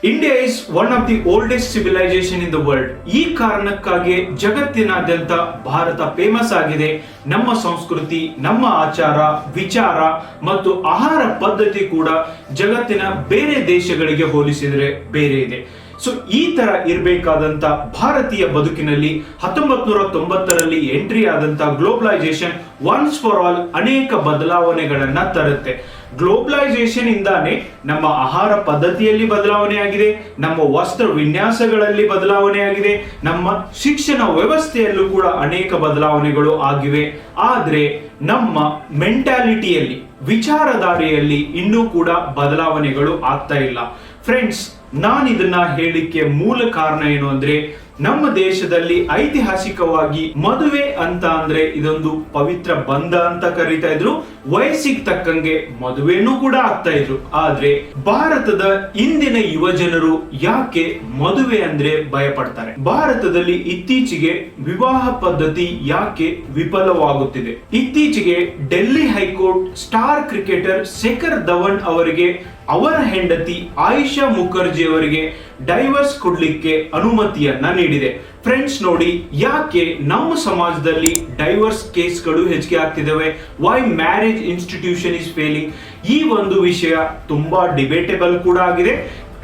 India is one of the oldest civilisation in the world. ಈ ಕಾರಣಕ್ಕಾಗಿ ಜಗತ್ತಿನಾದ್ಯಂತ Bharat famous ಆಗಿದೆ. ನಮ್ಮ ಸಂಸ್ಕೃತಿ, ನಮ್ಮ ಆಚಾರ ವಿಚಾರ ಮತ್ತು ಆಹಾರ ಪದ್ಧತಿ ಕೂಡ ಜಗತ್ತಿನ ಬೇರೆ ದೇಶಗಳಿಗೆ ಹೋಲಿಸಿದರೆ ಬೇರೆ ಇದೆ. ಸೊ ಈ ತರ ಇರಬೇಕಾದಂತ ಭಾರತೀಯ ಬದುಕಿನಲ್ಲಿ 1990ರಲ್ಲಿ ಎಂಟ್ರಿ ಆದಂತ ಗ್ಲೋಬಲೈಸೇಷನ್ ಒನ್ಸ್ ಫಾರ್ ಆಲ್ ಅನೇಕ ಬದಲಾವಣೆಗಳನ್ನ ತರುತ್ತೆ. ಗ್ಲೋಬಲೈಸೇಷನ್ ಇಂದಾನೆ ನಮ್ಮ ಆಹಾರ ಪದ್ಧತಿಯಲ್ಲಿ ಬದಲಾವಣೆ ಆಗಿದೆ, ನಮ್ಮ ವಸ್ತ್ರ ವಿನ್ಯಾಸಗಳಲ್ಲಿ ಬದಲಾವಣೆ ಆಗಿದೆ, ನಮ್ಮ ಶಿಕ್ಷಣ ವ್ಯವಸ್ಥೆಯಲ್ಲೂ ಕೂಡ ಅನೇಕ ಬದಲಾವಣೆಗಳು ಆಗಿವೆ. ಆದ್ರೆ ನಮ್ಮ ಮೆಂಟಾಲಿಟಿಯಲ್ಲಿ, ವಿಚಾರಧಾರೆಯಲ್ಲಿ ಇನ್ನೂ ಕೂಡ ಬದಲಾವಣೆಗಳು ಆಗ್ತಾ ಇಲ್ಲ. ಫ್ರೆಂಡ್ಸ್, ನಾನು ಇದನ್ನ ಹೇಳಿಕ್ಕೆ ಮೂಲ ಕಾರಣ ಏನು ಅಂದ್ರೆ, ನಮ್ಮ ದೇಶದಲ್ಲಿ ಐತಿಹಾಸಿಕವಾಗಿ ಮದುವೆ ಅಂತ ಅಂದ್ರೆ ಇದೊಂದು ಪವಿತ್ರ ಬಂಧ ಅಂತ ಕರೀತಾ ಇದ್ರು. ವಯಸ್ಸಿಗೆ ತಕ್ಕಂಗೆ ಮದುವೆನೂ ಕೂಡ ಆಗ್ತಾ ಇದ್ರು. ಆದ್ರೆ ಭಾರತದ ಇಂದಿನ ಯುವ ಜನರು ಯಾಕೆ ಮದುವೆ ಅಂದ್ರೆ ಭಯ ಪಡ್ತಾರೆ? ಭಾರತದಲ್ಲಿ ಇತ್ತೀಚೆಗೆ ವಿವಾಹ ಪದ್ಧತಿ ಯಾಕೆ ವಿಫಲವಾಗುತ್ತಿದೆ? ಇತ್ತೀಚೆಗೆ Delhi high court star cricketer Shikhar Dhawan ಅವರಿಗೆ ಅವರ ಹೆಂಡತಿ ಆಯಿಷಾ ಮುಖರ್ಜಿ ಅವರಿಗೆ ಡೈವರ್ಸ್ ಕೊಡ್ಲಿಕ್ಕೆ ಅನುಮತಿಯನ್ನ ನೀಡಿದೆ. ಫ್ರೆಂಡ್ಸ್, ನೋಡಿ ಯಾಕೆ ನಮ್ಮ ಸಮಾಜದಲ್ಲಿ ಡೈವರ್ಸ್ ಕೇಸ್ಗಳು ಹೆಚ್ಚಿಗೆ ಆಗ್ತಿದ್ದಾವೆ. Why marriage institution is failing. ಈ ಒಂದು ವಿಷಯ ತುಂಬಾ ಡಿಬೇಟೇಬಲ್ ಕೂಡ ಆಗಿದೆ.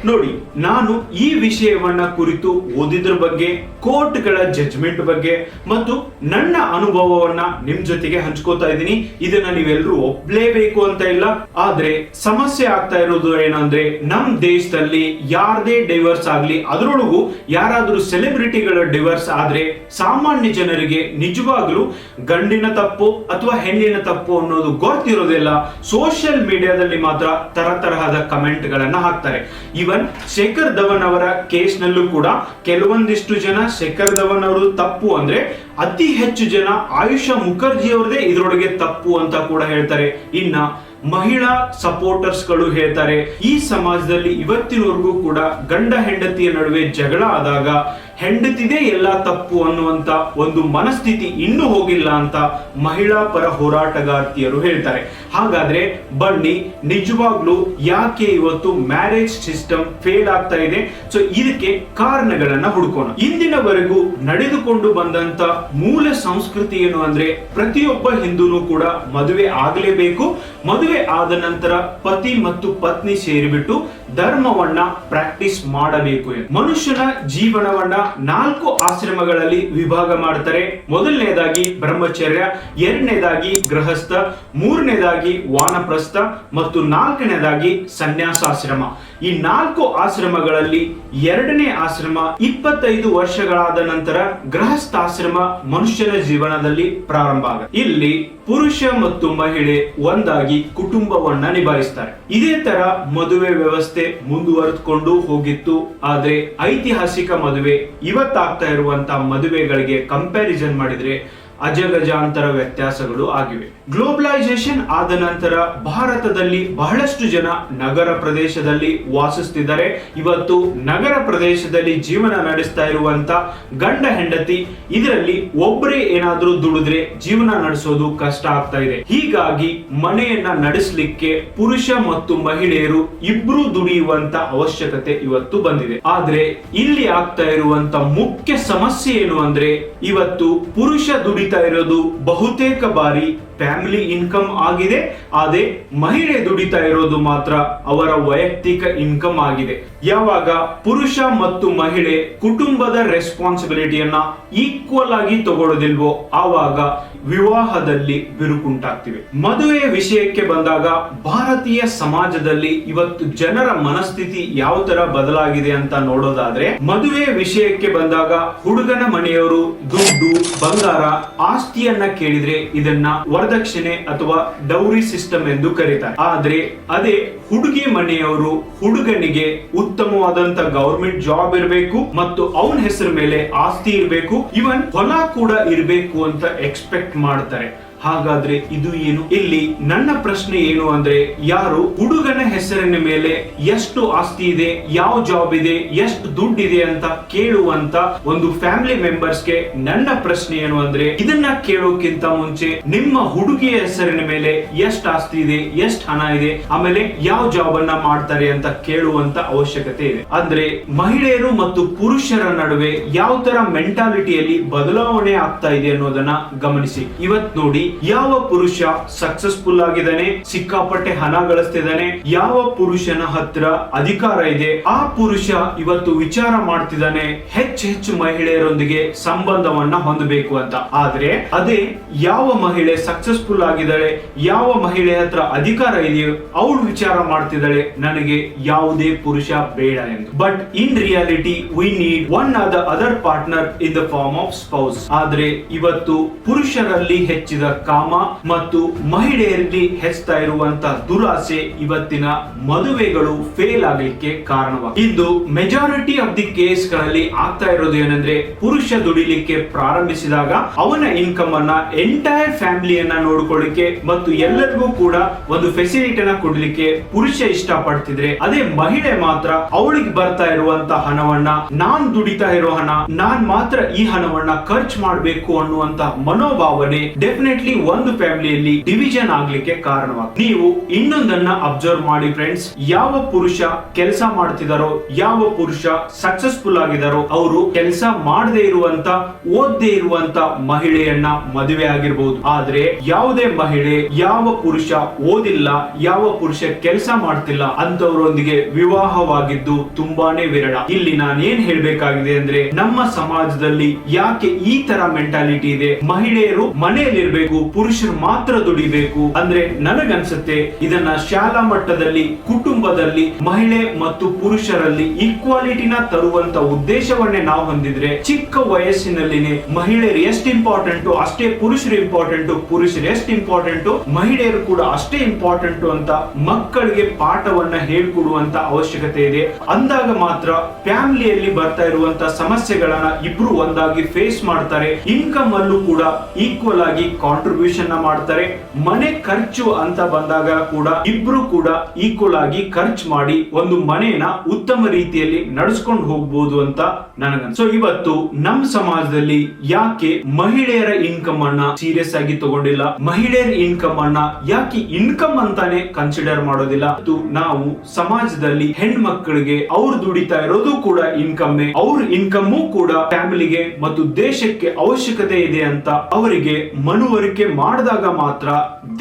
ನೋಡಿ, ನಾನು ಈ ವಿಷಯವನ್ನ ಕುರಿತು ಓದಿದ್ರ ಬಗ್ಗೆ, ಕೋರ್ಟ್ಗಳ ಜಡ್ಜ್ಮೆಂಟ್ ಬಗ್ಗೆ ಮತ್ತು ನನ್ನ ಅನುಭವವನ್ನ ನಿಮ್ ಜೊತೆಗೆ ಹಂಚ್ಕೋತಾ ಇದ್ದೀನಿ. ಇದನ್ನ ನೀವೆಲ್ಲರೂ ಒಪ್ಲೇಬೇಕು ಅಂತ ಇಲ್ಲ. ಆದ್ರೆ ಸಮಸ್ಯೆ ಆಗ್ತಾ ಇರೋದು ಏನಂದ್ರೆ, ನಮ್ ದೇಶದಲ್ಲಿ ಯಾರದೇ ಡೈವರ್ಸ್ ಆಗ್ಲಿ, ಅದರೊಳಗೂ ಯಾರಾದ್ರೂ ಸೆಲೆಬ್ರಿಟಿಗಳ ಡೈವರ್ಸ್ ಆದ್ರೆ ಸಾಮಾನ್ಯ ಜನರಿಗೆ ನಿಜವಾಗ್ಲೂ ಗಂಡಿನ ತಪ್ಪು ಅಥವಾ ಹೆಣ್ಣಿನ ತಪ್ಪು ಅನ್ನೋದು ಗೊತ್ತಿರೋದಿಲ್ಲ. ಸೋಷಿಯಲ್ ಮೀಡಿಯಾದಲ್ಲಿ ಮಾತ್ರ ತರತರಹದ ಕಮೆಂಟ್ ಗಳನ್ನ ಹಾಕ್ತಾರೆ. ಶಿಖರ್ ಧವನ್ ಅವರ ಕೇಸ್ ನಲ್ಲೂ ಕೂಡ ಕೆಲವೊಂದಿಷ್ಟು ಜನ ಶಿಖರ್ ಧವನ್ ಅವರು ತಪ್ಪು ಅಂದ್ರೆ ಅತಿ ಹೆಚ್ಚು ಜನ ಆಯುಷಾ ಮುಖರ್ಜಿ ಅವರದೇ ಇದರೊಳಗೆ ತಪ್ಪು ಅಂತ ಕೂಡ ಹೇಳ್ತಾರೆ. ಇನ್ನ ಮಹಿಳಾ ಸಪೋರ್ಟರ್ಸ್ ಗಳು ಹೇಳ್ತಾರೆ, ಈ ಸಮಾಜದಲ್ಲಿ ಇವತ್ತಿನವರೆಗೂ ಕೂಡ ಗಂಡ ಹೆಂಡತಿಯ ನಡುವೆ ಜಗಳ ಆದಾಗ ಹೆಂಡತಿದೇ ಎಲ್ಲ ತಪ್ಪು ಅನ್ನುವಂತ ಒಂದು ಮನಸ್ಥಿತಿ ಇನ್ನೂ ಹೋಗಿಲ್ಲ ಅಂತ ಮಹಿಳಾ ಪರ ಹೋರಾಟಗಾರ್ತಿಯರು ಹೇಳ್ತಾರೆ. ಹಾಗಾದ್ರೆ ಬನ್ನಿ, ನಿಜವಾಗ್ಲೂ ಯಾಕೆ ಇವತ್ತು ಮ್ಯಾರೇಜ್ ಸಿಸ್ಟಮ್ ಫೇಲ್ ಆಗ್ತಾ ಇದೆ? ಸೊ ಇದಕ್ಕೆ ಕಾರಣಗಳನ್ನ ಹುಡುಕೋಣ. ಇಂದಿನವರೆಗೂ ನಡೆದುಕೊಂಡು ಬಂದಂತ ಮೂಲ ಸಂಸ್ಕೃತಿ ಏನು ಅಂದ್ರೆ, ಪ್ರತಿಯೊಬ್ಬ ಹಿಂದೂನು ಕೂಡ ಮದುವೆ ಆಗಲೇಬೇಕು. ಮದುವೆ ಆದ ನಂತರ ಪತಿ ಮತ್ತು ಪತ್ನಿ ಸೇರಿಬಿಟ್ಟು ಧರ್ಮವನ್ನ ಪ್ರಾಕ್ಟೀಸ್ ಮಾಡಬೇಕು. ಮನುಷ್ಯನ ಜೀವನವನ್ನ 4 ಆಶ್ರಮಗಳಲ್ಲಿ ವಿಭಾಗ ಮಾಡ್ತಾರೆ. ಮೊದಲನೇದಾಗಿ ಬ್ರಹ್ಮಚರ್ಯ, ಎರಡನೇದಾಗಿ ಗೃಹಸ್ಥ, ಮೂರನೇದಾಗಿ ವಾನಪ್ರಸ್ಥ ಮತ್ತು 4ನೇದಾಗಿ ಸನ್ಯಾಸಾಶ್ರಮ. ಈ 4 ಆಶ್ರಮಗಳಲ್ಲಿ ಎರಡನೇ ಆಶ್ರಮ 25 ವರ್ಷಗಳಾದ ನಂತರ ಗೃಹಸ್ಥಾಶ್ರಮ ಮನುಷ್ಯನ ಜೀವನದಲ್ಲಿ ಪ್ರಾರಂಭ ಆಗುತ್ತೆ. ಇಲ್ಲಿ ಪುರುಷ ಮತ್ತು ಮಹಿಳೆ ಒಂದಾಗಿ ಕುಟುಂಬವನ್ನ ನಿಭಾಯಿಸ್ತಾರೆ. ಇದೇ ತರ ಮದುವೆ ವ್ಯವಸ್ಥೆ ಮುಂದುವರೆದುಕೊಂಡು ಹೋಗಿತ್ತು. ಆದ್ರೆ ಐತಿಹಾಸಿಕ ಮದುವೆ ಇವತ್ತಾಗ್ತಾ ಇರುವಂತ ಮದುವೆಗಳಿಗೆ ಕಂಪ್ಯಾರಿಸನ್ ಮಾಡಿದ್ರೆ ಅಜಗಜಾಂತರ ವ್ಯತ್ಯಾಸಗಳು ಆಗಿವೆ. ಗ್ಲೋಬಲೈಸೇಷನ್ ಆದ ನಂತರ ಭಾರತದಲ್ಲಿ ಬಹಳಷ್ಟು ಜನ ನಗರ ಪ್ರದೇಶದಲ್ಲಿ ವಾಸಿಸ್ತಿದ್ದಾರೆ. ಇವತ್ತು ನಗರ ಪ್ರದೇಶದಲ್ಲಿ ಜೀವನ ನಡೆಸ್ತಾ ಇರುವಂತ ಗಂಡ ಹೆಂಡತಿ ಇದರಲ್ಲಿ ಒಬ್ಬರೇ ಏನಾದ್ರೂ ದುಡಿದ್ರೆ ಜೀವನ ನಡೆಸೋದು ಕಷ್ಟ ಆಗ್ತಾ ಇದೆ. ಹೀಗಾಗಿ ಮನೆಯನ್ನ ನಡೆಸಲಿಕ್ಕೆ ಪುರುಷ ಮತ್ತು ಮಹಿಳೆಯರು ಇಬ್ರು ದುಡಿಯುವಂತ ಅವಶ್ಯಕತೆ ಇವತ್ತು ಬಂದಿದೆ. ಆದ್ರೆ ಇಲ್ಲಿ ಆಗ್ತಾ ಇರುವಂತ ಮುಖ್ಯ ಸಮಸ್ಯೆ ಏನು ಅಂದ್ರೆ, ಇವತ್ತು ಪುರುಷ ದುಡಿತಾ ಇರೋದು ಬಹುತೇಕ ಬಾರಿ ಫ್ಯಾಮಿಲಿ ಇನ್ಕಮ್ ಆಗಿದೆ. ಆದ್ರೆ ಮಹಿಳೆ ದುಡಿತಾ ಇರೋದು ಮಾತ್ರ ಅವರ ವೈಯಕ್ತಿಕ ಇನ್ಕಮ್ ಆಗಿದೆ. ಯಾವಾಗ ಪುರುಷ ಮತ್ತು ಮಹಿಳೆ ಕುಟುಂಬದ ರೆಸ್ಪಾನ್ಸಿಬಿಲಿಟಿಯನ್ನ ಈಕ್ವಲ್ ಆಗಿ ತಗೊಳ್ಳೋದಿಲ್ವೋ ಆವಾಗ ವಿವಾಹದಲ್ಲಿ ಬಿರುಕುಂಟಾಗ್ತಿವೆ. ಮದುವೆಯ ವಿಷಯಕ್ಕೆ ಬಂದಾಗ ಭಾರತೀಯ ಸಮಾಜದಲ್ಲಿ ಇವತ್ತು ಜನರ ಮನಸ್ಥಿತಿ ಯಾವ ತರ ಬದಲಾಗಿದೆ ಅಂತ ನೋಡೋದಾದ್ರೆ, ಮದುವೆಯ ವಿಷಯಕ್ಕೆ ಬಂದಾಗ ಹುಡುಗನ ಮನೆಯವರು ದುಡ್ಡು, ಬಂಗಾರ, ಆಸ್ತಿಯನ್ನ ಕೇಳಿದ್ರೆ ಇದನ್ನ ವರದಕ್ಷಿಣೆ ಅಥವಾ ಡೌರಿ ಸಿಸ್ಟಮ್ ಎಂದು ಕರೀತಾರೆ. ಆದ್ರೆ ಅದೇ ಹುಡುಗಿ ಮನೆಯವರು ಹುಡುಗನಿಗೆ ಉತ್ತಮವಾದಂತ ಗವರ್ಮೆಂಟ್ ಜಾಬ್ ಇರಬೇಕು ಮತ್ತು ಅವನ ಹೆಸರು ಮೇಲೆ ಆಸ್ತಿ ಇರಬೇಕು, ಇವನ್ ಹೊಲ ಕೂಡ ಇರಬೇಕು ಅಂತ ಎಕ್ಸ್ಪೆಕ್ಟ್ ಮಾಡ್ತಾರೆ. ಹಾಗಾದ್ರೆ ಇದು ಏನು? ಇಲ್ಲಿ ನನ್ನ ಪ್ರಶ್ನೆ ಏನು ಅಂದ್ರೆ, ಯಾರು ಹುಡುಗನ ಹೆಸರಿನ ಮೇಲೆ ಎಷ್ಟು ಆಸ್ತಿ ಇದೆ, ಯಾವ ಜಾಬ್ ಇದೆ, ಎಷ್ಟು ದುಡ್ಡಿದೆ ಅಂತ ಕೇಳುವಂತ ಒಂದು ಫ್ಯಾಮಿಲಿ ಮೆಂಬರ್ಸ್ಗೆ ನನ್ನ ಪ್ರಶ್ನೆ ಏನು ಅಂದ್ರೆ, ಇದನ್ನ ಕೇಳೋಕ್ಕಿಂತ ಮುಂಚೆ ನಿಮ್ಮ ಹುಡುಗಿಯ ಹೆಸರಿನ ಮೇಲೆ ಎಷ್ಟು ಆಸ್ತಿ ಇದೆ, ಎಷ್ಟು ಹಣ ಇದೆ, ಆಮೇಲೆ ಯಾವ ಜಾಬ್ ಅನ್ನ ಮಾಡ್ತಾರೆ ಅಂತ ಕೇಳುವಂತ ಅವಶ್ಯಕತೆ ಇದೆ. ಅಂದ್ರೆ ಮಹಿಳೆಯರು ಮತ್ತು ಪುರುಷರ ನಡುವೆ ಯಾವ ತರ ಮೆಂಟಾಲಿಟಿಯಲ್ಲಿ ಬದಲಾವಣೆ ಆಗ್ತಾ ಇದೆ ಅನ್ನೋದನ್ನ ಗಮನಿಸಿ. ಇವತ್ ನೋಡಿ, ಯಾವ ಪುರುಷ ಸಕ್ಸಸ್ಫುಲ್ ಆಗಿದ್ದಾನೆ, ಸಿಕ್ಕಾಪಟ್ಟೆ ಹಣ ಗಳಿಸ್ತಿದ್ದಾನೆ, ಯಾವ ಪುರುಷನ ಹತ್ರ ಅಧಿಕಾರ ಇದೆ, ಆ ಪುರುಷ ಇವತ್ತು ವಿಚಾರ ಮಾಡ್ತಿದ್ದಾನೆ ಹೆಚ್ಚು ಮಹಿಳೆಯರೊಂದಿಗೆ ಸಂಬಂಧವನ್ನ ಹೊಂದಬೇಕು ಅಂತ. ಆದ್ರೆ ಅದೇ ಯಾವ ಮಹಿಳೆ ಸಕ್ಸಸ್ಫುಲ್ ಆಗಿದ್ದಾಳೆ, ಯಾವ ಮಹಿಳೆ ಹತ್ರ ಅಧಿಕಾರ ಇದೆಯೋ ಅವಳು ವಿಚಾರ ಮಾಡ್ತಿದ್ದಾಳೆ ನನಗೆ ಯಾವುದೇ ಪುರುಷ ಬೇಡ ಎಂದು. But in reality we need one other partner in the form of spouse. ಆದ್ರೆ ಇವತ್ತು ಪುರುಷರಲ್ಲಿ ಹೆಚ್ಚಿದ ಕಾಮ ಮತ್ತು ಮಹಿಳೆಯರಲ್ಲಿ ಹೆಚ್ಚುತ್ತಾ ಇರುವಂತ ದುರಾಸೆ ಇವತ್ತಿನ ಮದುವೆಗಳು ಫೇಲ್ ಆಗಲಿಕ್ಕೆ ಕಾರಣವಾಗಿದೆ. ಇದು ಮೆಜಾರಿಟಿ ಆಫ್ ದಿ ಕೇಸ್ ಗಳಲ್ಲಿ ಆಗ್ತಾ ಇರೋದು ಏನಂದ್ರೆ, ಪುರುಷ ದುಡಿಲಿಕ್ಕೆ ಪ್ರಾರಂಭಿಸಿದಾಗ ಅವನ ಇನ್ಕಮ್ ಅನ್ನ ಎಂಟೈರ್ ಫ್ಯಾಮಿಲಿಯನ್ನ ನೋಡ್ಕೊಳ್ಳಿಕ್ಕೆ ಮತ್ತು ಎಲ್ಲರಿಗೂ ಕೂಡ ಒಂದು ಫೆಸಿಲಿಟಿನ ಕೊಡ್ಲಿಕ್ಕೆ ಪುರುಷ ಇಷ್ಟಪಡ್ತಿದ್ರೆ, ಅದೇ ಮಹಿಳೆ ಮಾತ್ರ ಅವಳಿಗೆ ಬರ್ತಾ ಇರುವಂತ ಹಣವನ್ನ, ನಾನ್ ದುಡಿತಾ ಇರೋ ಹಣ, ನಾನ್ ಮಾತ್ರ ಈ ಹಣವನ್ನ ಖರ್ಚು ಮಾಡಬೇಕು ಅನ್ನುವಂತ ಮನೋಭಾವನೆ ಡೆಫಿನೆಟ್ಲಿ ಒಂದು ಫ್ಯಾಮಿಲಿಯಲ್ಲಿ ಡಿವಿಷನ್ ಆಗ್ಲಿಕ್ಕೆ ಕಾರಣವಾಗುತ್ತೆ. ನೀವು ಇನ್ನೊಂದನ್ನ ಅಬ್ಸರ್ವ್ ಮಾಡಿ ಫ್ರೆಂಡ್ಸ್, ಯಾವ ಪುರುಷ ಕೆಲಸ ಮಾಡ್ತಿದಾರೋ, ಯಾವ ಪುರುಷ ಸಕ್ಸಸ್ಫುಲ್ ಆಗಿದಾರೋ, ಅವರು ಕೆಲಸ ಮಾಡದೇ ಇರುವಂತ, ಓದದೇ ಇರುವಂತ ಮಹಿಳೆಯನ್ನ ಮದುವೆ ಆಗಿರಬಹುದು. ಆದ್ರೆ ಯಾವುದೇ ಮಹಿಳೆ, ಯಾವ ಪುರುಷ ಓದಿಲ್ಲ, ಯಾವ ಪುರುಷ ಕೆಲಸ ಮಾಡ್ತಿಲ್ಲ ಅಂತವರೊಂದಿಗೆ ವಿವಾಹವಾಗಿದ್ದು ತುಂಬಾನೇ ವಿರಳ. ಇಲ್ಲಿ ನಾನು ಏನ್ ಹೇಳ್ಬೇಕಾಗಿದೆ ಅಂದ್ರೆ, ನಮ್ಮ ಸಮಾಜದಲ್ಲಿ ಯಾಕೆ ಈ ತರ ಮೆಂಟಾಲಿಟಿ ಇದೆ, ಮಹಿಳೆಯರು ಮನೆಯಲ್ಲಿರ್ಬೇಕು, ಪುರುಷರು ಮಾತ್ರ ದುಡಿಬೇಕು ಅಂದ್ರೆ, ನನಗನ್ಸುತ್ತೆ ಇದನ್ನ ಶಾಲಾ ಮಟ್ಟದಲ್ಲಿ, ಕುಟುಂಬದಲ್ಲಿ ಮಹಿಳೆ ಮತ್ತು ಪುರುಷರಲ್ಲಿ ಈಕ್ವಾಲಿಟಿನ ತರುವಂತ ಉದ್ದೇಶವನ್ನೇ ನಾವು ಹೊಂದಿದ್ರೆ, ಚಿಕ್ಕ ವಯಸ್ಸಿನಲ್ಲಿನೇ ಮಹಿಳೆಯರು ಎಷ್ಟು ಇಂಪಾರ್ಟೆಂಟ್ ಅಷ್ಟೇ ಪುರುಷರು ಇಂಪಾರ್ಟೆಂಟ್, ಪುರುಷರು ಎಷ್ಟು ಇಂಪಾರ್ಟೆಂಟ್ ಮಹಿಳೆಯರು ಕೂಡ ಅಷ್ಟೇ ಇಂಪಾರ್ಟೆಂಟ್ ಅಂತ ಮಕ್ಕಳಿಗೆ ಪಾಠವನ್ನ ಹೇಳ್ಕೊಡುವಂತ ಅವಶ್ಯಕತೆ ಇದೆ. ಅಂದಾಗ ಮಾತ್ರ ಫ್ಯಾಮಿಲಿಯಲ್ಲಿ ಬರ್ತಾ ಇರುವಂತ ಸಮಸ್ಯೆಗಳನ್ನ ಇಬ್ರು ಒಂದಾಗಿ ಫೇಸ್ ಮಾಡ್ತಾರೆ. ಇನ್ಕಮ್ ಅಲ್ಲೂ ಕೂಡ ಈಕ್ವಲ್ ಆಗಿ ಕಾಂಟ್ರಿಬ್ಯೂಷನ್ ಮಾಡ್ತಾರೆ. ಮನೆ ಖರ್ಚು ಅಂತ ಬಂದಾಗ ಕೂಡ ಇಬ್ರು ಕೂಡ ಈಕ್ವಲ್ ಆಗಿ ಖರ್ಚು ಮಾಡಿ ಒಂದು ಮನೆಯನ್ನ ಉತ್ತಮ ರೀತಿಯಲ್ಲಿ ನಡೆಸ್ಕೊಂಡು ಹೋಗ್ಬೋದು ಅಂತ ನನಗನ್ಸ. ಸೊ ಇವತ್ತು ನಮ್ಮ ಸಮಾಜದಲ್ಲಿ ಯಾಕೆ ಮಹಿಳೆಯರ ಇನ್ಕಮ್ ಅನ್ನ ಸೀರಿಯಸ್ ಆಗಿ ತಗೊಂಡಿಲ್ಲ, ಮಹಿಳೆಯರ ಇನ್ಕಮ್ ಅನ್ನ ಯಾಕೆ ಇನ್ಕಮ್ ಅಂತಾನೆ ಕನ್ಸಿಡರ್ ಮಾಡೋದಿಲ್ಲ. ನಾವು ಸಮಾಜದಲ್ಲಿ ಹೆಣ್ಮಕ್ಳಿಗೆ ಅವ್ರು ದುಡಿತಾ ಇರೋದು ಕೂಡ ಇನ್ಕಮ್ಮೆ, ಅವ್ರ ಇನ್ಕಮ್ಮು ಕೂಡ ಫ್ಯಾಮಿಲಿಗೆ ಮತ್ತು ದೇಶಕ್ಕೆ ಅವಶ್ಯಕತೆ ಇದೆ ಅಂತ ಅವರಿಗೆ ಮನವರಿಕೆ ಮಾಡಿದಾಗ ಮಾತ್ರ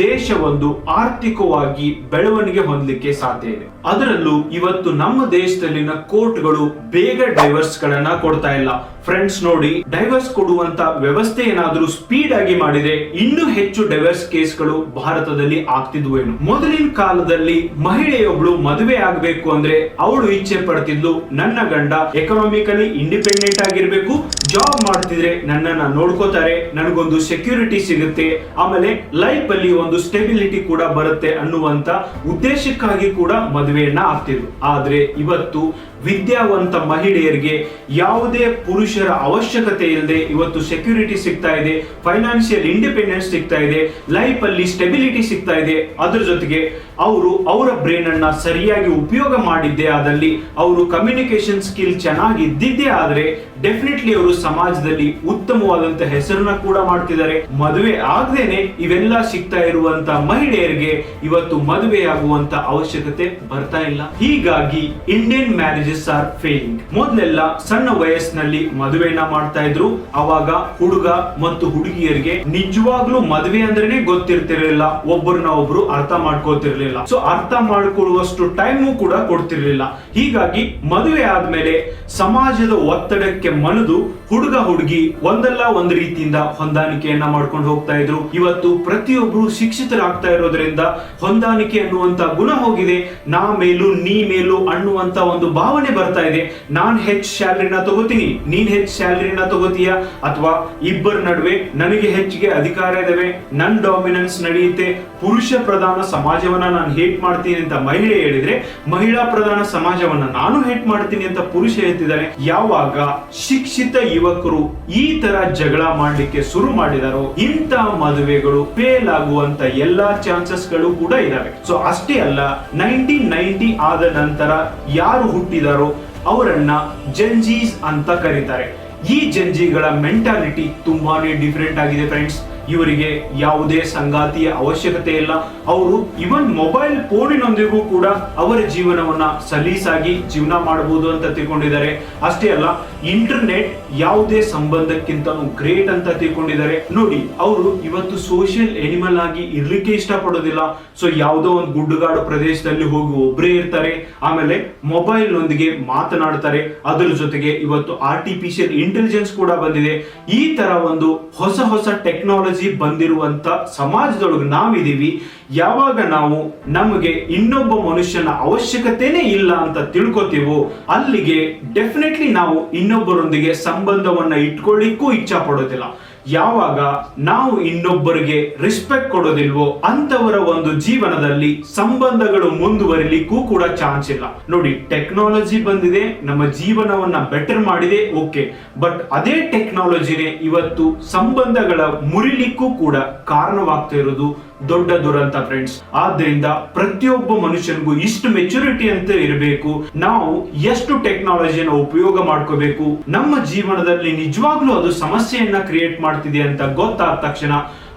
ದೇಶ ಒಂದು ಆರ್ಥಿಕವಾಗಿ ಬೆಳವಣಿಗೆ ಹೊಂದಲಿಕ್ಕೆ ಸಾಧ್ಯ ಇದೆ. ಅದರಲ್ಲೂ ಇವತ್ತು ನಮ್ಮ ದೇಶದಲ್ಲಿನ ಕೋರ್ಟ್ಗಳು ಬೇಗ ಡೈವರ್ಸ್ ಗಳನ್ನ ಕೊಡ್ತಾ ಇಲ್ಲ. ಫ್ರೆಂಡ್ಸ್ ನೋಡಿ, ಡೈವರ್ಸ್ ಕೊಡುವಂತ ವ್ಯವಸ್ಥೆ ಏನಾದ್ರೂ ಸ್ಪೀಡ್ ಆಗಿ ಮಾಡಿದ್ರೆ ಇನ್ನೂ ಹೆಚ್ಚು ಡೈವರ್ಸ್ ಕೇಸ್ಗಳು ಭಾರತದಲ್ಲಿ ಆಗ್ತಿದ್ವು ಏನು. ಮೊದಲಿನ ಕಾಲದಲ್ಲಿ ಮಹಿಳೆಯೊಬ್ಳು ಮದುವೆ ಆಗ್ಬೇಕು ಅಂದ್ರೆ ಅವಳು ಇಚ್ಛೆ ಪಡ್ತಿದ್ಲು, ನನ್ನ ಗಂಡ ಎಕನಾಮಿಕಲಿ ಇಂಡಿಪೆಂಡೆಂಟ್ ಆಗಿರ್ಬೇಕು, ಜಾಬ್ ಮಾಡ್ತಿದ್ರೆ ನನ್ನನ್ನ ನೋಡ್ಕೋತಾರೆ, ನನಗೊಂದು ಸೆಕ್ಯೂರಿಟಿ ಸಿಗುತ್ತೆ, ಆಮೇಲೆ ಲೈಫ್ ಅಲ್ಲಿ ಒಂದು ಸ್ಟೆಬಿಲಿಟಿ ಕೂಡ ಬರುತ್ತೆ ಅನ್ನುವಂತ ಉದ್ದೇಶಕ್ಕಾಗಿ ಕೂಡ ಮದುವೆಯನ್ನ ಆಗ್ತಿದ್ರು. ಆದ್ರೆ ಇವತ್ತು ವಿದ್ಯಾವಂತ ಮಹಿಳೆಯರಿಗೆ ಯಾವುದೇ ಪುರುಷರ ಅವಶ್ಯಕತೆ ಇಲ್ಲದೆ ಇವತ್ತು ಸೆಕ್ಯೂರಿಟಿ ಸಿಗ್ತಾ ಇದೆ, ಫೈನಾನ್ಷಿಯಲ್ ಇಂಡಿಪೆಂಡೆನ್ಸ್ ಸಿಗ್ತಾ ಇದೆ, ಲೈಫ್ ಅಲ್ಲಿ ಸ್ಟೆಬಿಲಿಟಿ ಸಿಗ್ತಾ ಇದೆ. ಅದ್ರ ಜೊತೆಗೆ ಅವರು ಅವರ ಬ್ರೈನ್ ಅನ್ನ ಸರಿಯಾಗಿ ಉಪಯೋಗ ಮಾಡಿದ್ದೇ ಆದಲ್ಲಿ, ಅವರು ಕಮ್ಯುನಿಕೇಶನ್ ಸ್ಕಿಲ್ ಚೆನ್ನಾಗಿ ಇದ್ದಿದ್ದೇ ಆದ್ರೆ ಡೆಫಿನೆಟ್ಲಿ ಅವರು ಸಮಾಜದಲ್ಲಿ ಉತ್ತಮವಾದಂತ ಹೆಸರನ್ನ ಕೂಡ ಮಾಡ್ತಿದ್ದಾರೆ. ಮದುವೆ ಆಗದೇನೆ ಇವೆಲ್ಲ ಸಿಗ್ತಾ ಇರುವಂತ ಮಹಿಳೆಯರಿಗೆ ಇವತ್ತು ಮದುವೆ ಆಗುವಂತ ಅವಶ್ಯಕತೆ ಬರ್ತಾ ಇಲ್ಲ. ಹೀಗಾಗಿ ಇಂಡಿಯನ್ ಮ್ಯಾರೇಜಸ್ ಆರ್ ಫೇಲಿಂಗ್. ಮೊದಲೆಲ್ಲ ಸಣ್ಣ ವಯಸ್ಸಿನಲ್ಲಿ ಮದುವೆನ ಮಾಡ್ತಾ ಇದ್ರು. ಅವಾಗ ಹುಡುಗ ಮತ್ತು ಹುಡುಗಿಯರಿಗೆ ನಿಜವಾಗ್ಲೂ ಮದುವೆ ಅಂದ್ರೇನೆ ಗೊತ್ತಿರ್ತಿರ್ಲಿಲ್ಲ, ಒಬ್ಬರನ್ನ ಒಬ್ರು ಅರ್ಥ ಮಾಡ್ಕೋತಿರ್ಲಿಲ್ಲ. ಸೊ ಅರ್ಥ ಮಾಡ್ಕೊಳ್ಳುವಷ್ಟು ಟೈಮು ಕೂಡ ಕೊಡ್ತಿರ್ಲಿಲ್ಲ. ಹೀಗಾಗಿ ಮದುವೆ ಆದ್ಮೇಲೆ ಸಮಾಜದ ಒತ್ತಡಕ್ಕೆ ಮನದು ಹುಡುಗ ಹುಡುಗಿ ಒಂದಲ್ಲ ಒಂದು ರೀತಿಯಿಂದ ಹೊಂದಾಣಿಕೆಯನ್ನ ಮಾಡ್ಕೊಂಡು ಹೋಗ್ತಾ ಇದ್ರು. ಇವತ್ತು ಪ್ರತಿಯೊಬ್ರು ಶಿಕ್ಷಿತರಾಗ್ತಾ ಇರೋದ್ರಿಂದ ಹೊಂದಾಣಿಕೆ ಅನ್ನುವಂತ ಗುಣ ಹೋಗಿದೆ. ನಾ ಮೇಲೂ ನೀ ಮೇಲೂ ಅನ್ನುವಂತ ಒಂದು ಭಾವನೆ ಬರ್ತಾ ಇದೆ. ನಾನ್ ಹೆಚ್ಚು ಸ್ಯಾಲರಿನ ತಗೋತೀನಿ, ನೀನ್ ಹೆಚ್ಚು ಸ್ಯಾಲರಿನ ತಗೋತೀಯ, ಅಥವಾ ಇಬ್ಬರ ನಡುವೆ ನನಗೆ ಹೆಚ್ಚಿಗೆ ಅಧಿಕಾರ ಇದಾವೆ, ನನ್ ಡಾಮಿನೆನ್ಸ್ ನಡೆಯುತ್ತೆ, ಪುರುಷ ಪ್ರಧಾನ ಸಮಾಜವನ್ನ ನಾನು ಹೇಟ್ ಮಾಡ್ತೀನಿ ಅಂತ ಮಹಿಳೆ ಹೇಳಿದ್ರೆ, ಮಹಿಳಾ ಪ್ರಧಾನ ಸಮಾಜವನ್ನ ನಾನು ಹೇಟ್ ಮಾಡ್ತೀನಿ ಅಂತ ಪುರುಷ ಹೇಳ್ತಿದ್ದಾರೆ. ಯಾವಾಗ ಶಿಕ್ಷಿತ ಯುವಕರು ಈ ತರ ಜಗಳ ಮಾಡ್ಲಿಕ್ಕೆ ಶುರು ಮಾಡಿದಾರೋ, ಇಂಥ ಮದುವೆಗಳು ಫೇಲ್ ಆಗುವಂತ ಎಲ್ಲಾ ಚಾನ್ಸಸ್ ಗಳು ಕೂಡ ಇದಾವೆ. ಸೊ ಅಷ್ಟೇ ಅಲ್ಲ, 1990 ಆದ ನಂತರ ಯಾರು ಹುಟ್ಟಿದಾರೋ ಅವರನ್ನ ಜೆನ್ಜೀಸ್ ಅಂತ ಕರೀತಾರೆ. ಈ ಜೆನ್ಜಿಗಳ ಮೆಂಟಾಲಿಟಿ ತುಂಬಾನೇ ಡಿಫರೆಂಟ್ ಆಗಿದೆ ಫ್ರೆಂಡ್ಸ್. ಇವರಿಗೆ ಯಾವುದೇ ಸಂಗಾತಿಯ ಅವಶ್ಯಕತೆ ಇಲ್ಲ. ಅವರು ಇವನ್ ಮೊಬೈಲ್ ಫೋನಿನೊಂದಿಗೂ ಕೂಡ ಅವರ ಜೀವನವನ್ನ ಸಲೀಸಾಗಿ ಜೀವನ ಮಾಡಬಹುದು ಅಂತ ತಿಳ್ಕೊಂಡಿದ್ದಾರೆ. ಅಷ್ಟೇ ಅಲ್ಲ, ಇಂಟರ್ನೆಟ್ ಯಾವುದೇ ಸಂಬಂಧಕ್ಕಿಂತನೂ ಗ್ರೇಟ್ ಅಂತ ತಿಳ್ಕೊಂಡಿದ್ದಾರೆ. ನೋಡಿ, ಅವರು ಇವತ್ತು ಸೋಷಿಯಲ್ ಎನಿಮಲ್ ಆಗಿ ಇರ್ಲಿಕ್ಕೆ ಇಷ್ಟಪಡೋದಿಲ್ಲ. ಸೊ ಯಾವುದೋ ಒಂದು ಗುಡ್ಡಗಾಡು ಪ್ರದೇಶದಲ್ಲಿ ಹೋಗಿ ಒಬ್ಬರೇ ಇರ್ತಾರೆ, ಆಮೇಲೆ ಮೊಬೈಲ್ ನೊಂದಿಗೆ ಮಾತನಾಡ್ತಾರೆ. ಅದರ ಜೊತೆಗೆ ಇವತ್ತು ಆರ್ಟಿಫಿಷಿಯಲ್ ಇಂಟೆಲಿಜೆನ್ಸ್ ಕೂಡ ಬಂದಿದೆ. ಈ ತರ ಒಂದು ಹೊಸ ಹೊಸ ಟೆಕ್ನಾಲಜಿ ಬಂದಿರುವಂತ ಸಮಾಜದೊಳಗೆ ನಾವಿದೀವಿ. ಯಾವಾಗ ನಾವು ನಮಗೆ ಇನ್ನೊಬ್ಬ ಮನುಷ್ಯನ ಅವಶ್ಯಕತೆನೇ ಇಲ್ಲ ಅಂತ ತಿಳ್ಕೊತೀವೋ, ಅಲ್ಲಿಗೆ ಡೆಫಿನೆಟ್ಲಿ ನಾವು ಇನ್ನೊಬ್ಬರೊಂದಿಗೆ ಸಂಬಂಧವನ್ನ ಇಟ್ಕೊಳ್ಳಿಕ್ಕೂ ಇಚ್ಛಾ ಪಡೋದಿಲ್ಲ. ಯಾವಾಗ ನಾವು ಇನ್ನೊಬ್ಬರಿಗೆ ರೆಸ್ಪೆಕ್ಟ್ ಕೊಡೋದಿಲ್ವೋ ಅಂತವರ ಒಂದು ಜೀವನದಲ್ಲಿ ಸಂಬಂಧಗಳು ಮುಂದುವರಿಲಿಕ್ಕೂ ಕೂಡ ಚಾನ್ಸ್ ಇಲ್ಲ. ನೋಡಿ, ಟೆಕ್ನಾಲಜಿ ಬಂದಿದೆ, ನಮ್ಮ ಜೀವನವನ್ನ ಬೆಟರ್ ಮಾಡಿದೆ, ಓಕೆ. ಬಟ್ ಅದೇ ಟೆಕ್ನಾಲಜಿನೇ ಇವತ್ತು ಸಂಬಂಧಗಳ ಮುರಿಲಿಕ್ಕೂ ಕೂಡ ಕಾರಣವಾಗ್ತಾ ಇರೋದು ದೊಡ್ಡ ದುರಂತ ಫ್ರೆಂಡ್ಸ್. ಆದ್ರಿಂದ ಪ್ರತಿಯೊಬ್ಬ ಮನುಷ್ಯನಿಗೂ ಇಷ್ಟು ಮೆಚುರಿಟಿ ಅಂತ ಇರಬೇಕು. ನಾವು ಎಷ್ಟು ಟೆಕ್ನಾಲಜಿಯನ್ನು ಉಪಯೋಗ ಮಾಡ್ಕೋಬೇಕು, ನಮ್ಮ ಜೀವನದಲ್ಲಿ ನಿಜವಾಗ್ಲೂ ಅದು ಸಮಸ್ಯೆಯನ್ನ ಕ್ರಿಯೇಟ್ ಮಾಡ್ತಿದೆ ಅಂತ ಗೊತ್ತಾದ ತಕ್ಷಣ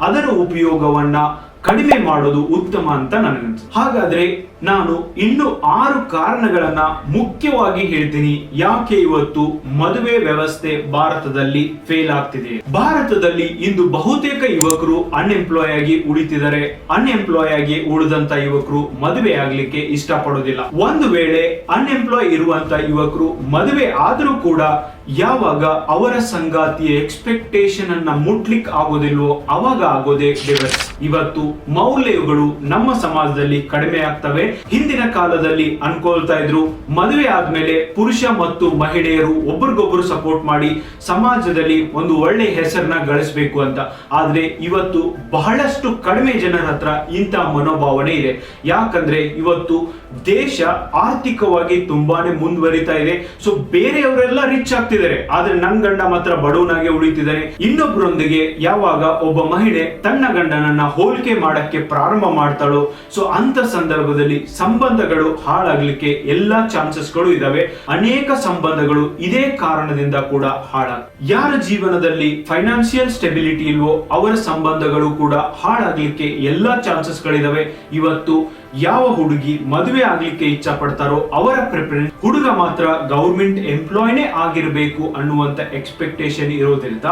ಅದರ ಉಪಯೋಗವನ್ನ ಕಡಿಮೆ ಮಾಡೋದು ಉತ್ತಮ ಅಂತ ನನಗನ್ಸುತ್ತೆ. ಹಾಗಾದ್ರೆ ನಾನು ಇನ್ನು 6 ಕಾರಣಗಳನ್ನ ಮುಖ್ಯವಾಗಿ ಹೇಳ್ತೀನಿ ಯಾಕೆ ಇವತ್ತು ಮದುವೆ ವ್ಯವಸ್ಥೆ ಭಾರತದಲ್ಲಿ ಫೇಲ್ ಆಗ್ತಿದೆ. ಭಾರತದಲ್ಲಿ ಇಂದು ಬಹುತೇಕ ಯುವಕರು ಅನ್ಎಂಪ್ಲಾಯ್ ಆಗಿ ಉಳಿತಿದ್ದಾರೆ. ಅನ್ಎಂಪ್ಲಾಯ್ ಆಗಿ ಉಳಿದಂತ ಯುವಕರು ಮದುವೆ ಆಗ್ಲಿಕ್ಕೆ ಇಷ್ಟಪಡೋದಿಲ್ಲ. ಒಂದು ವೇಳೆ ಅನ್ಎಂಪ್ಲಾಯ್ ಇರುವಂತ ಯುವಕರು ಮದುವೆ ಆದ್ರೂ ಕೂಡ ಯಾವಾಗ ಅವರ ಸಂಗಾತಿಯ ಎಕ್ಸ್ಪೆಕ್ಟೇಷನ್ ಅನ್ನ ಮುಟ್ಲಿಕ್ಕೆ ಆಗೋದಿಲ್ವೋ ಅವಾಗ ಆಗೋದೇ ಡಿವೋರ್ಸ್. ಇವತ್ತು ಮೌಲ್ಯಗಳು ನಮ್ಮ ಸಮಾಜದಲ್ಲಿ ಕಡಿಮೆ ಆಗ್ತವೆ. ಹಿಂದಿನ ಕಾಲದಲ್ಲಿ ಅನ್ಕೊಳ್ತಾ ಇದ್ರು, ಮದುವೆ ಆದ್ಮೇಲೆ ಪುರುಷ ಮತ್ತು ಮಹಿಳೆಯರು ಒಬ್ರಿಗೊಬ್ರು ಸಪೋರ್ಟ್ ಮಾಡಿ ಸಮಾಜದಲ್ಲಿ ಒಂದು ಒಳ್ಳೆ ಹೆಸರನ್ನ ಗಳಿಸಬೇಕು ಅಂತ. ಆದ್ರೆ ಇವತ್ತು ಬಹಳಷ್ಟು ಕಡಿಮೆ ಜನರ ಹತ್ರ ಇಂಥ ಮನೋಭಾವನೆ ಇದೆ. ಯಾಕಂದ್ರೆ ಇವತ್ತು ದೇಶ ಆರ್ಥಿಕವಾಗಿ ತುಂಬಾನೇ ಮುಂದುವರಿತಾ ಇದೆ. ಸೊ ಬೇರೆಯವರೆಲ್ಲ ರಿಚ್ ಆಗ್ತಿದ್ದಾರೆ, ಆದ್ರೆ ನನ್ನ ಗಂಡ ಮಾತ್ರ ಬಡವನಾಗೆ ಉಳಿತಿದ್ದಾನೆ. ಇನ್ನೊಬ್ಬರೊಂದಿಗೆ ಯಾವಾಗ ಒಬ್ಬ ಮಹಿಳೆ ತನ್ನ ಗಂಡನನ್ನ ಹೋಲಿಕೆ ಮಾಡಕ್ಕೆ ಪ್ರಾರಂಭ ಮಾಡ್ತಾಳೋ, ಸೊ ಅಂತ ಸಂದರ್ಭದಲ್ಲಿ ಸಂಬಂಧಗಳು ಹಾಳಾಗ್ಲಿಕ್ಕೆ ಎಲ್ಲಾ ಚಾನ್ಸಸ್ ಗಳು ಇದಾವೆ. ಅನೇಕ ಸಂಬಂಧಗಳು ಇದೇ ಕಾರಣದಿಂದ ಕೂಡ ಹಾಳಾಗ. ಯಾರ ಜೀವನದಲ್ಲಿ ಫೈನಾನ್ಸಿಯಲ್ ಸ್ಟೆಬಿಲಿಟಿ ಇಲ್ವೋ ಅವರ ಸಂಬಂಧಗಳು ಕೂಡ ಹಾಳಾಗ್ಲಿಕ್ಕೆ ಎಲ್ಲಾ ಚಾನ್ಸಸ್ ಗಳಿದಾವೆ. ಇವತ್ತು ಯಾವ ಹುಡುಗಿ ಮದುವೆ ಆಗ್ಲಿಕ್ಕೆ ಇಚ್ಛಾ ಪಡ್ತಾರೋ ಅವರ ಪ್ರಿಫರೆನ್ಸ್ ಹುಡುಗ ಮಾತ್ರ ಗವರ್ಮೆಂಟ್ ಎಂಪ್ಲಾಯ್ನೇ ಆಗಿರಬೇಕು ಅನ್ನುವಂತ ಎಕ್ಸ್ಪೆಕ್ಟೇಷನ್ ಇರೋದ್ರಿಂದ,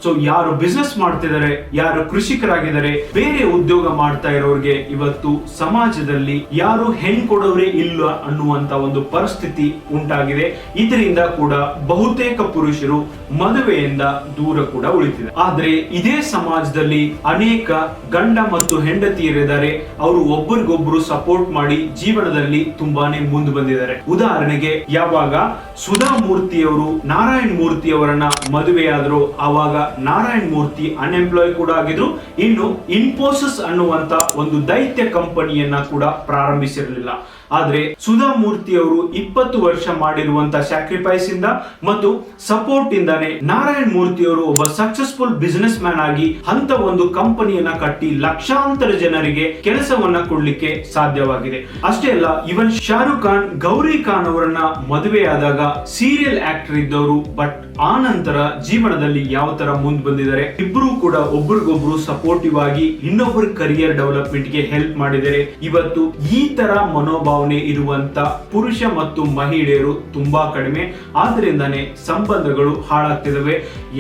ಸೊ ಯಾರು ಬಿಸ್ನೆಸ್ ಮಾಡ್ತಿದ್ದಾರೆ, ಯಾರು ಕೃಷಿಕರಾಗಿದ್ದಾರೆ, ಬೇರೆ ಉದ್ಯೋಗ ಮಾಡ್ತಾ ಇರೋರಿಗೆ ಇವತ್ತು ಸಮಾಜದಲ್ಲಿ ಯಾರು ಹೆಣ್ ಕೊಡೋರೇ ಇಲ್ಲ ಅನ್ನುವಂತ ಒಂದು ಪರಿಸ್ಥಿತಿ ಉಂಟಾಗಿದೆ. ಇದರಿಂದ ಕೂಡ ಬಹುತೇಕ ಪುರುಷರು ಮದುವೆಯಿಂದ ದೂರ ಕೂಡ ಉಳಿತಿದ್ದಾರೆ. ಆದ್ರೆ ಇದೇ ಸಮಾಜದಲ್ಲಿ ಅನೇಕ ಗಂಡ ಮತ್ತು ಹೆಂಡತಿಯರಿದ್ದಾರೆ, ಅವರು ಒಬ್ಬರಿಗೊಬ್ಬರು ಸಪೋರ್ಟ್ ಮಾಡಿ ಜೀವನದಲ್ಲಿ ತುಂಬಾನೇ ಮುಂದೆ ಬಂದಿದ್ದಾರೆ. ಉದಾಹರಣೆಗೆ ಯಾವಾಗ ಸುಧಾ ಮೂರ್ತಿ ಅವರು ನಾರಾಯಣ್ ಮೂರ್ತಿ ಅವರನ್ನ ಮದುವೆಯಾದ್ರು, ಆವಾಗ ನಾರಾಯಣ್ ಮೂರ್ತಿ ಅನ್ಎಂಪ್ಲಾಯ್ ಕೂಡ ಆಗಿದ್ರು. ಇನ್ನು ಇನ್ಫೋಸಿಸ್ ಅನ್ನುವಂತ ಒಂದು ದೈತ್ಯ ಕಂಪನಿಯನ್ನ ಕೂಡ ಪ್ರಾರಂಭಿಸಿರಲಿಲ್ಲ. ಆದ್ರೆ ಸುಧಾ ಮೂರ್ತಿ ಅವರು 20 ವರ್ಷ ಮಾಡಿರುವಂತ ಸ್ಯಾಕ್ರಿಫೈಸ್ ಇಂದ ಮತ್ತು ಸಪೋರ್ಟ್ ಇಂದಾನೆ ನಾರಾಯಣ್ ಮೂರ್ತಿ ಅವರು ಒಬ್ಬ ಸಕ್ಸಸ್ಫುಲ್ ಬಿಸಿನೆಸ್ ಮ್ಯಾನ್ ಆಗಿ ಅಂತ ಒಂದು ಕಂಪನಿಯನ್ನ ಕಟ್ಟಿ ಲಕ್ಷಾಂತರ ಜನರಿಗೆ ಕೆಲಸವನ್ನ ಕೊಡ್ಲಿಕ್ಕೆ ಸಾಧ್ಯವಾಗಿದೆ. ಅಷ್ಟೇ ಅಲ್ಲ, ಇವನ್ ಶಾರುಖ್ ಖಾನ್ ಗೌರಿ ಖಾನ್ ಅವರನ್ನ ಮದುವೆಯಾದಾಗ ಸೀರಿಯಲ್ ಆಕ್ಟರ್ ಇದ್ದವರು, ಬಟ್ ಆ ನಂತರ ಜೀವನದಲ್ಲಿ ಯಾವ ತರ ಮುಂದೆ ಬಂದಿದ್ದಾರೆ. ಇಬ್ರು ಕೂಡ ಒಬ್ರಿಗೊಬ್ರು ಸಪೋರ್ಟಿವ್ ಆಗಿ ಇನ್ನೊಬ್ಬರ ಕರಿಯರ್ ಡೆವಲಪ್ಮೆಂಟ್ ಗೆ ಹೆಲ್ಪ್ ಮಾಡಿದ್ದಾರೆ. ಇವತ್ತು ಈ ತರ ಮನೋಭಾವನೆ ಇರುವಂತ ಪುರುಷ ಮತ್ತು ಮಹಿಳೆಯರು ತುಂಬಾ ಕಡಿಮೆ. ಆದ್ರಿಂದಾನೆ ಸಂಬಂಧಗಳು ಹಾಳಾಗ್ತಿದಾವೆ.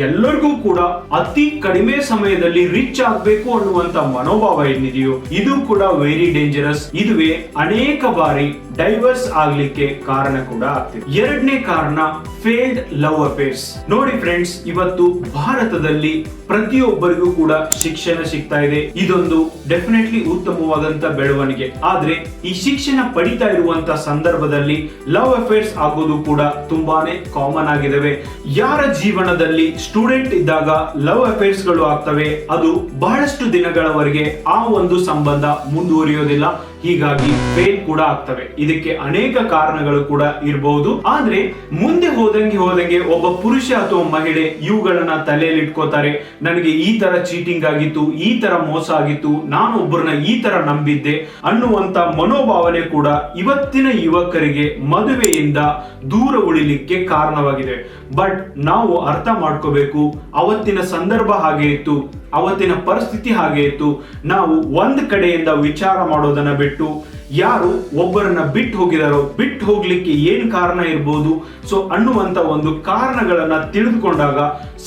ಎಲ್ಲರಿಗೂ ಕೂಡ ಅತಿ ಕಡಿಮೆ ಸಮಯದಲ್ಲಿ ರಿಚ್ ಆಗ್ಬೇಕು ಅನ್ನುವಂತ ಮನೋಭಾವ ಏನಿದೆಯೋ ಇದು ಕೂಡ ವೆರಿ ಡೇಂಜರಸ್. ಇದುವೇ ಅನೇಕ ಬಾರಿ ಡೈವರ್ಸ್ ಆಗ್ಲಿಕ್ಕೆ ಕಾರಣ ಕೂಡ ಆಗ್ತಿದೆ. ಎರಡನೇ ಕಾರಣ ಫೇಲ್ಡ್ ಲವ್ ಅಫೇರ್ಸ್. ನೋಡಿ ಫ್ರೆಂಡ್ಸ್, ಇವತ್ತು ಭಾರತದಲ್ಲಿ ಪ್ರತಿಯೊಬ್ಬರಿಗೂ ಕೂಡ ಶಿಕ್ಷಣ ಸಿಗ್ತಾ ಇದೆ. ಇದೊಂದು ಡೆಫಿನೆಟ್ಲಿ ಉತ್ತಮವಾದಂತ ಬೆಳವಣಿಗೆ. ಆದ್ರೆ ಈ ಶಿಕ್ಷಣ ಪಡಿತಾ ಇರುವಂತ ಸಂದರ್ಭದಲ್ಲಿ ಲವ್ ಅಫೇರ್ಸ್ ಆಗೋದು ಕೂಡ ತುಂಬಾನೇ ಕಾಮನ್ ಆಗಿದಾವೆ. ಯಾರ ಜೀವನದಲ್ಲಿ ಸ್ಟೂಡೆಂಟ್ ಇದ್ದಾಗ ಲವ್ ಅಫೇರ್ಸ್ ಗಳು ಆಗ್ತವೆ, ಅದು ಬಹಳಷ್ಟು ದಿನಗಳವರೆಗೆ ಆ ಒಂದು ಸಂಬಂಧ ಮುಂದುವರಿಯೋದಿಲ್ಲ, ಹೀಗಾಗಿ ಫೇಲ್ ಕೂಡ ಆಗ್ತವೆ. ಇದಕ್ಕೆ ಅನೇಕ ಕಾರಣಗಳು ಕೂಡ ಇರಬಹುದು. ಆದ್ರೆ ಮುಂದೆ ಹೋದಂಗೆ ಒಬ್ಬ ಪುರುಷ ಅಥವಾ ಮಹಿಳೆ ಇವುಗಳನ್ನ ತಲೆಯಲ್ಲಿ ಇಟ್ಕೋತಾರೆ. ನನಗೆ ಈ ತರ ಚೀಟಿಂಗ್ ಆಗಿತ್ತು, ಈ ತರ ಮೋಸ ಆಗಿತ್ತು, ನಾನು ಒಬ್ಬರನ್ನ ಈ ತರ ನಂಬಿದ್ದೆ ಅನ್ನುವಂತ ಮನೋಭಾವನೆ ಕೂಡ ಇವತ್ತಿನ ಯುವಕರಿಗೆ ಮದುವೆಯಿಂದ ದೂರ ಉಳಿಲಿಕ್ಕೆ ಕಾರಣವಾಗಿದೆ. ಬಟ್ ನಾವು ಅರ್ಥ ಮಾಡ್ಕೋಬೇಕು, ಅವತ್ತಿನ ಸಂದರ್ಭ ಹಾಗೆ ಇತ್ತು, ಅವತ್ತಿನ ಪರಿಸ್ಥಿತಿ ಹಾಗೆ ಇತ್ತು. ನಾವು ಒಂದ್ ಕಡೆಯಿಂದ ವಿಚಾರ ಮಾಡೋದನ್ನ ಬಿಟ್ಟು ಯಾರು ಒಬ್ಬರನ್ನ ಬಿಟ್ಟು ಹೋಗಿದಾರೋ, ಬಿಟ್ಟು ಹೋಗ್ಲಿಕ್ಕೆ ಏನ್ ಕಾರಣ ಇರ್ಬೋದು ಸೊ ಅನ್ನುವಂತ ಒಂದು ಕಾರಣಗಳನ್ನ ತಿಳಿದುಕೊಂಡಾಗ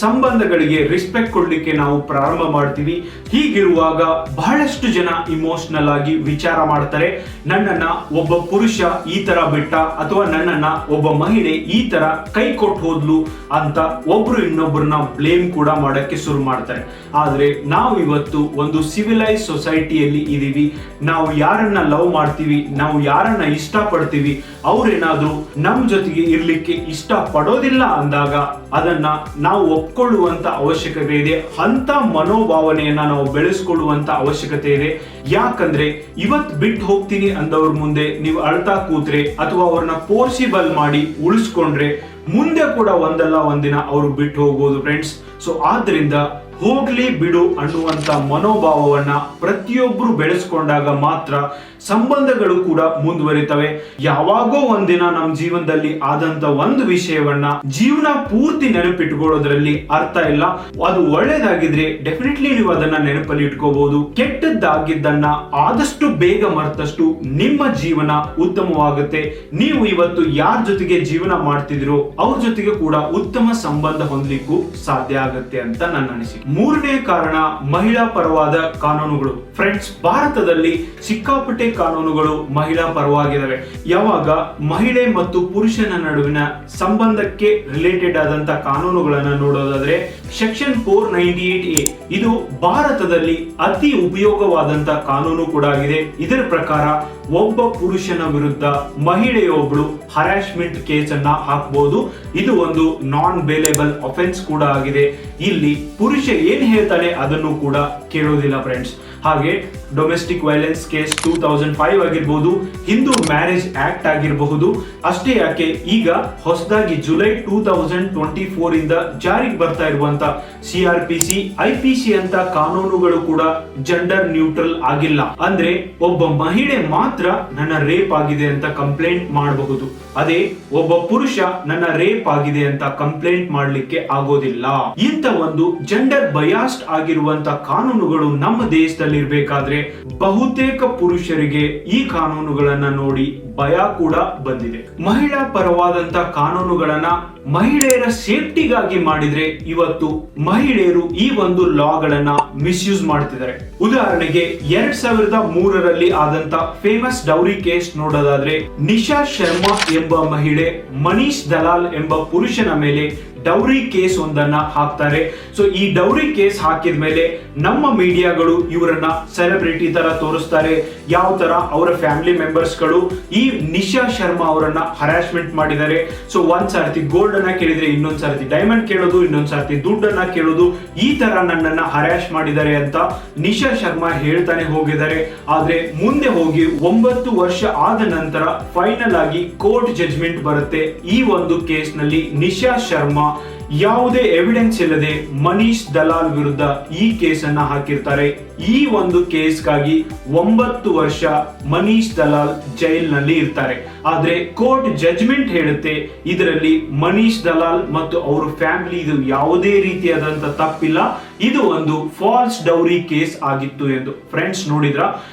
ಸಂಬಂಧಗಳಿಗೆ ರೆಸ್ಪೆಕ್ಟ್ ಕೊಡ್ಲಿಕ್ಕೆ ನಾವು ಪ್ರಾರಂಭ ಮಾಡ್ತೀವಿ. ಹೀಗಿರುವಾಗ ಬಹಳಷ್ಟು ಜನ ಇಮೋಷನಲ್ ಆಗಿ ವಿಚಾರ ಮಾಡ್ತಾರೆ, ನನ್ನನ್ನ ಒಬ್ಬ ಪುರುಷ ಈ ತರ ಬಿಟ್ಟ ಅಥವಾ ನನ್ನನ್ನ ಒಬ್ಬ ಮಹಿಳೆ ಈ ತರ ಕೈ ಕೊಟ್ಟು ಹೋದ್ಲು ಅಂತ ಒಬ್ರು ಇನ್ನೊಬ್ಬರನ್ನ ಬ್ಲೇಮ್ ಕೂಡ ಮಾಡಕ್ಕೆ ಶುರು ಮಾಡ್ತಾರೆ. ಆದ್ರೆ ನಾವು ಇವತ್ತು ಒಂದು ಸಿವಿಲೈಸ್ ಸೊಸೈಟಿಯಲ್ಲಿ ಇದೀವಿ. ನಾವು ಯಾರನ್ನ ಲವ್ ಮಾಡ್ತೀವಿ, ನಾವು ಯಾರನ್ನ ಇಷ್ಟ ಪಡ್ತೀವಿ, ಅವ್ರೇನಾದ್ರೂ ನಮ್ ಜೊತೆಗೆ ಇರ್ಲಿಕ್ಕೆ ಇಷ್ಟ ಪಡೋದಿಲ್ಲ ಅಂದಾಗ ಅದನ್ನ ನಾವು ಒಪ್ಕೊಳ್ಳುವಂತ ಅವಶ್ಯಕತೆ ಇದೆ. ಅಂತ ಮನೋಭಾವನೆಯನ್ನ ನಾವು ಬೆಳೆಸ್ಕೊಳ್ಳುವಂತ ಅವಶ್ಯಕತೆ ಇದೆ. ಯಾಕಂದ್ರೆ ಇವತ್ ಬಿಟ್ಟು ಹೋಗ್ತೀನಿ ಅಂದವ್ರ ಮುಂದೆ ನೀವು ಅಳ್ತಾ ಕೂತ್ರೆ ಅಥವಾ ಅವ್ರನ್ನ ಪೋರ್ಸಿಬಲ್ ಮಾಡಿ ಉಳಿಸ್ಕೊಂಡ್ರೆ ಮುಂದೆ ಕೂಡ ಒಂದಲ್ಲ ಒಂದಿನ ಅವರು ಬಿಟ್ಟು ಹೋಗ್ಬೋದು ಫ್ರೆಂಡ್ಸ್. ಸೊ ಆದ್ರಿಂದ ಹೋಗ್ಲಿ ಬಿಡು ಅನ್ನುವಂತ ಮನೋಭಾವವನ್ನ ಪ್ರತಿಯೊಬ್ರು ಬೆಳೆಸ್ಕೊಂಡಾಗ ಮಾತ್ರ ಸಂಬಂಧಗಳು ಕೂಡ ಮುಂದುವರಿತವೆ. ಯಾವಾಗೋ ಒಂದಿನ ನಮ್ಮ ಜೀವನದಲ್ಲಿ ಆದಂತ ಒಂದು ವಿಷಯವನ್ನ ಜೀವನ ಪೂರ್ತಿ ನೆನಪಿಟ್ಕೊಳ್ಳೋದ್ರಲ್ಲಿ ಅರ್ಥ ಇಲ್ಲ. ಅದು ಒಳ್ಳೇದಾಗಿದ್ರೆ ಡೆಫಿನೆಟ್ಲಿ ನೀವು ಅದನ್ನ ನೆನಪಲ್ಲಿ ಇಟ್ಕೋಬಹುದು. ಕೆಟ್ಟದ್ದಾಗಿದ್ದನ್ನ ಆದಷ್ಟು ಬೇಗ ಮರ್ತಷ್ಟು ನಿಮ್ಮ ಜೀವನ ಉತ್ತಮವಾಗುತ್ತೆ. ನೀವು ಇವತ್ತು ಯಾರ ಜೊತೆಗೆ ಜೀವನ ಮಾಡ್ತಿದ್ರೋ ಅವ್ರ ಜೊತೆಗೆ ಕೂಡ ಉತ್ತಮ ಸಂಬಂಧ ಹೊಂದಲಿಕ್ಕೂ ಸಾಧ್ಯ ಆಗುತ್ತೆ ಅಂತ ನನ್ನ ಅನಿಸಿಕೆ. ಮೂರನೇ ಕಾರಣ ಮಹಿಳಾ ಪರವಾದ ಕಾನೂನುಗಳು. ಫ್ರೆಂಡ್ಸ್, ಭಾರತದಲ್ಲಿ ಸಿಕ್ಕಾಪಟ್ಟೆ ಕಾನೂನುಗಳು ಮಹಿಳಾ ಪರವಾಗಿದ್ದಾವೆ. ಯಾವಾಗ ಮಹಿಳೆ ಮತ್ತು ಪುರುಷನ ನಡುವಿನ ಸಂಬಂಧಕ್ಕೆ ರಿಲೇಟೆಡ್ ಆದಂತ ಕಾನೂನುಗಳನ್ನ ನೋಡೋದಾದ್ರೆ ಸೆಕ್ಷನ್ 498A ಇದು ಭಾರತದಲ್ಲಿ ಅತಿ ಉಪಯೋಗವಾದಂತ ಕಾನೂನು ಕೂಡ ಆಗಿದೆ. ಇದರ ಪ್ರಕಾರ ಒಬ್ಬ ಪುರುಷನ ವಿರುದ್ಧ ಮಹಿಳೆಯೊಬ್ಬಳು ಹರಾಸ್ಮೆಂಟ್ ಕೇಸ್ ಅನ್ನ ಹಾಕಬಹುದು. ಇದು ಒಂದು ನಾನ್ ಬೇಲೇಬಲ್ ಅಫೆನ್ಸ್ ಕೂಡ ಆಗಿದೆ. ಇಲ್ಲಿ ಪುರುಷ ಏನ್ ಹೇಳ್ತಾನೆ ಅದನ್ನು ಕೂಡ ಕೇಳೋದಿಲ್ಲ ಫ್ರೆಂಡ್ಸ್. ಹಾಗೆ ಡೊಮೆಸ್ಟಿಕ್ ವೈಲೆನ್ಸ್ ಕೇಸ್ 2005 ಆಗಿರಬಹುದು, ಹಿಂದೂ ಮ್ಯಾರೇಜ್ ಆಕ್ಟ್ ಆಗಿರಬಹುದು. ಅಷ್ಟೇ ಯಾಕೆ ಈಗ ಹೊಸದಾಗಿ ಜುಲೈ 2024 ಇಂದ ಜಾರಿಗೆ ಬರ್ತಾ ಇರುವಂತ CRPC, IPC ಅಂತ ಕಾನೂನುಗಳು ಕೂಡ ಜೆಂಡರ್ ನ್ಯೂಟ್ರಲ್ ಆಗಿಲ್ಲ. ಅಂದ್ರೆ ಒಬ್ಬ ಮಹಿಳೆ ಮಾತ್ರ ನನ್ನ ರೇಪ್ ಆಗಿದೆ ಅಂತ ಕಂಪ್ಲೇಂಟ್ ಮಾಡಬಹುದು. ಅದೇ ಒಬ್ಬ ಪುರುಷ ನನ್ನ ರೇಪ್ ಆಗಿದೆ ಅಂತ ಕಂಪ್ಲೇಂಟ್ ಮಾಡ್ಲಿಕ್ಕೆ ಆಗೋದಿಲ್ಲ. ಇಂತ ಒಂದು ಜೆಂಡರ್ ಬಯಾಸ್ಡ್ ಆಗಿರುವಂತ ಕಾನೂನುಗಳು ನಮ್ಮ ದೇಶದಲ್ಲಿ ಇರಬೇಕಾದ್ರೆ ಬಹುತೇಕ ಪುರುಷರಿಗೆ ಈ ಕಾನೂನುಗಳನ್ನ ನೋಡಿ ಭಯ ಕೂಡ ಬಂದಿದೆ. ಮಹಿಳಾ ಪರವಾದಂತ ಕಾನೂನುಗಳನ್ನ ಮಹಿಳೆಯರ ಸೇಫ್ಟಿಗಾಗಿ ಮಾಡಿದ್ರೆ ಇವತ್ತು ಮಹಿಳೆಯರು ಈ ಒಂದು ಲಾಗಳನ್ನ ಮಿಸ್ಯೂಸ್ ಮಾಡ್ತಿದ್ದಾರೆ. ಉದಾಹರಣೆಗೆ 2003ರಲ್ಲಿ ಆದಂತ ಫೇಮಸ್ ಡೌರಿ ಕೇಸ್ ನೋಡೋದಾದ್ರೆ ನಿಶಾ ಶರ್ಮಾ ಎಂಬ ಮಹಿಳೆ ಮನೀಶ್ ದಲಾಲ್ ಎಂಬ ಪುರುಷನ ಮೇಲೆ ಡೌರಿ ಕೇಸ್ ಒಂದನ್ನ ಹಾಕ್ತಾರೆ. ಸೊ ಈ ಡೌರಿ ಕೇಸ್ ಹಾಕಿದ ಮೇಲೆ ನಮ್ಮ ಮೀಡಿಯಾಗಳು ಇವರನ್ನ ಸೆಲೆಬ್ರಿಟಿ ತರ ತೋರಿಸ್ತಾರೆ. ಯಾವ ತರ ಅವರ ಫ್ಯಾಮಿಲಿ ಮೆಂಬರ್ಸ್ ಗಳು ಈ ನಿಶಾ ಶರ್ಮಾ ಅವರನ್ನ ಹರಾಸ್ಮೆಂಟ್ ಮಾಡಿದ್ದಾರೆ. ಸೊ ಒಂದ್ ಸರ್ತಿ ಗೋಲ್ಡ್ ಅನ್ನ ಕೇಳಿದ್ರೆ ಇನ್ನೊಂದ್ ಸರ್ತಿ ಡೈಮಂಡ್ ಕೇಳೋದು, ಇನ್ನೊಂದ್ ಸರ್ತಿ ದುಡ್ಡನ್ನ ಕೇಳೋದು, ಈ ತರ ನನ್ನನ್ನ ಹರಾಶ್ ಮಾಡಿದ್ದಾರೆ ಅಂತ ನಿಶಾ ಶರ್ಮಾ ಹೇಳ್ತಾನೆ ಹೋಗಿದ್ದಾರೆ. ಆದ್ರೆ ಮುಂದೆ ಹೋಗಿ 9 ವರ್ಷ ಆದ ನಂತರ ಫೈನಲ್ ಆಗಿ ಕೋರ್ಟ್ ಜಡ್ಜ್ಮೆಂಟ್ ಬರುತ್ತೆ. ಈ ಒಂದು ಕೇಸ್ ನಲ್ಲಿ ನಿಶಾ ಶರ್ಮಾ ಯಾವುದೇ ಎವಿಡೆನ್ಸ್ ಇಲ್ಲದೆ ಮನೀಶ್ ದಲಾಲ್ ವಿರುದ್ಧ ಈ ಕೇಸನ್ನ ಹಾಕಿರ್ತಾರೆ. ಈ ಒಂದು ಕೇಸ್ಗಾಗಿ 9 ವರ್ಷ ಮನೀಶ್ ದಲಾಲ್ ಜೈಲ್ನಲ್ಲಿ ಇರ್ತಾರೆ. ಆದ್ರೆ ಕೋರ್ಟ್ ಜಡ್ಜ್ಮೆಂಟ್ ಹೇಳುತ್ತೆ ಇದರಲ್ಲಿ ಮನೀಶ್ ದಲಾಲ್ ಮತ್ತು ಅವರ ಫ್ಯಾಮಿಲಿ ಇದು ಯಾವುದೇ ರೀತಿಯಾದಂತ ತಪ್ಪಿಲ್ಲ, ಇದು ಒಂದು ಫಾಲ್ಸ್ ಡೌರಿ ಕೇಸ್ ಆಗಿತ್ತು ಎಂದು. ಫ್ರೆಂಡ್ಸ್, ನೋಡಿದ್ರ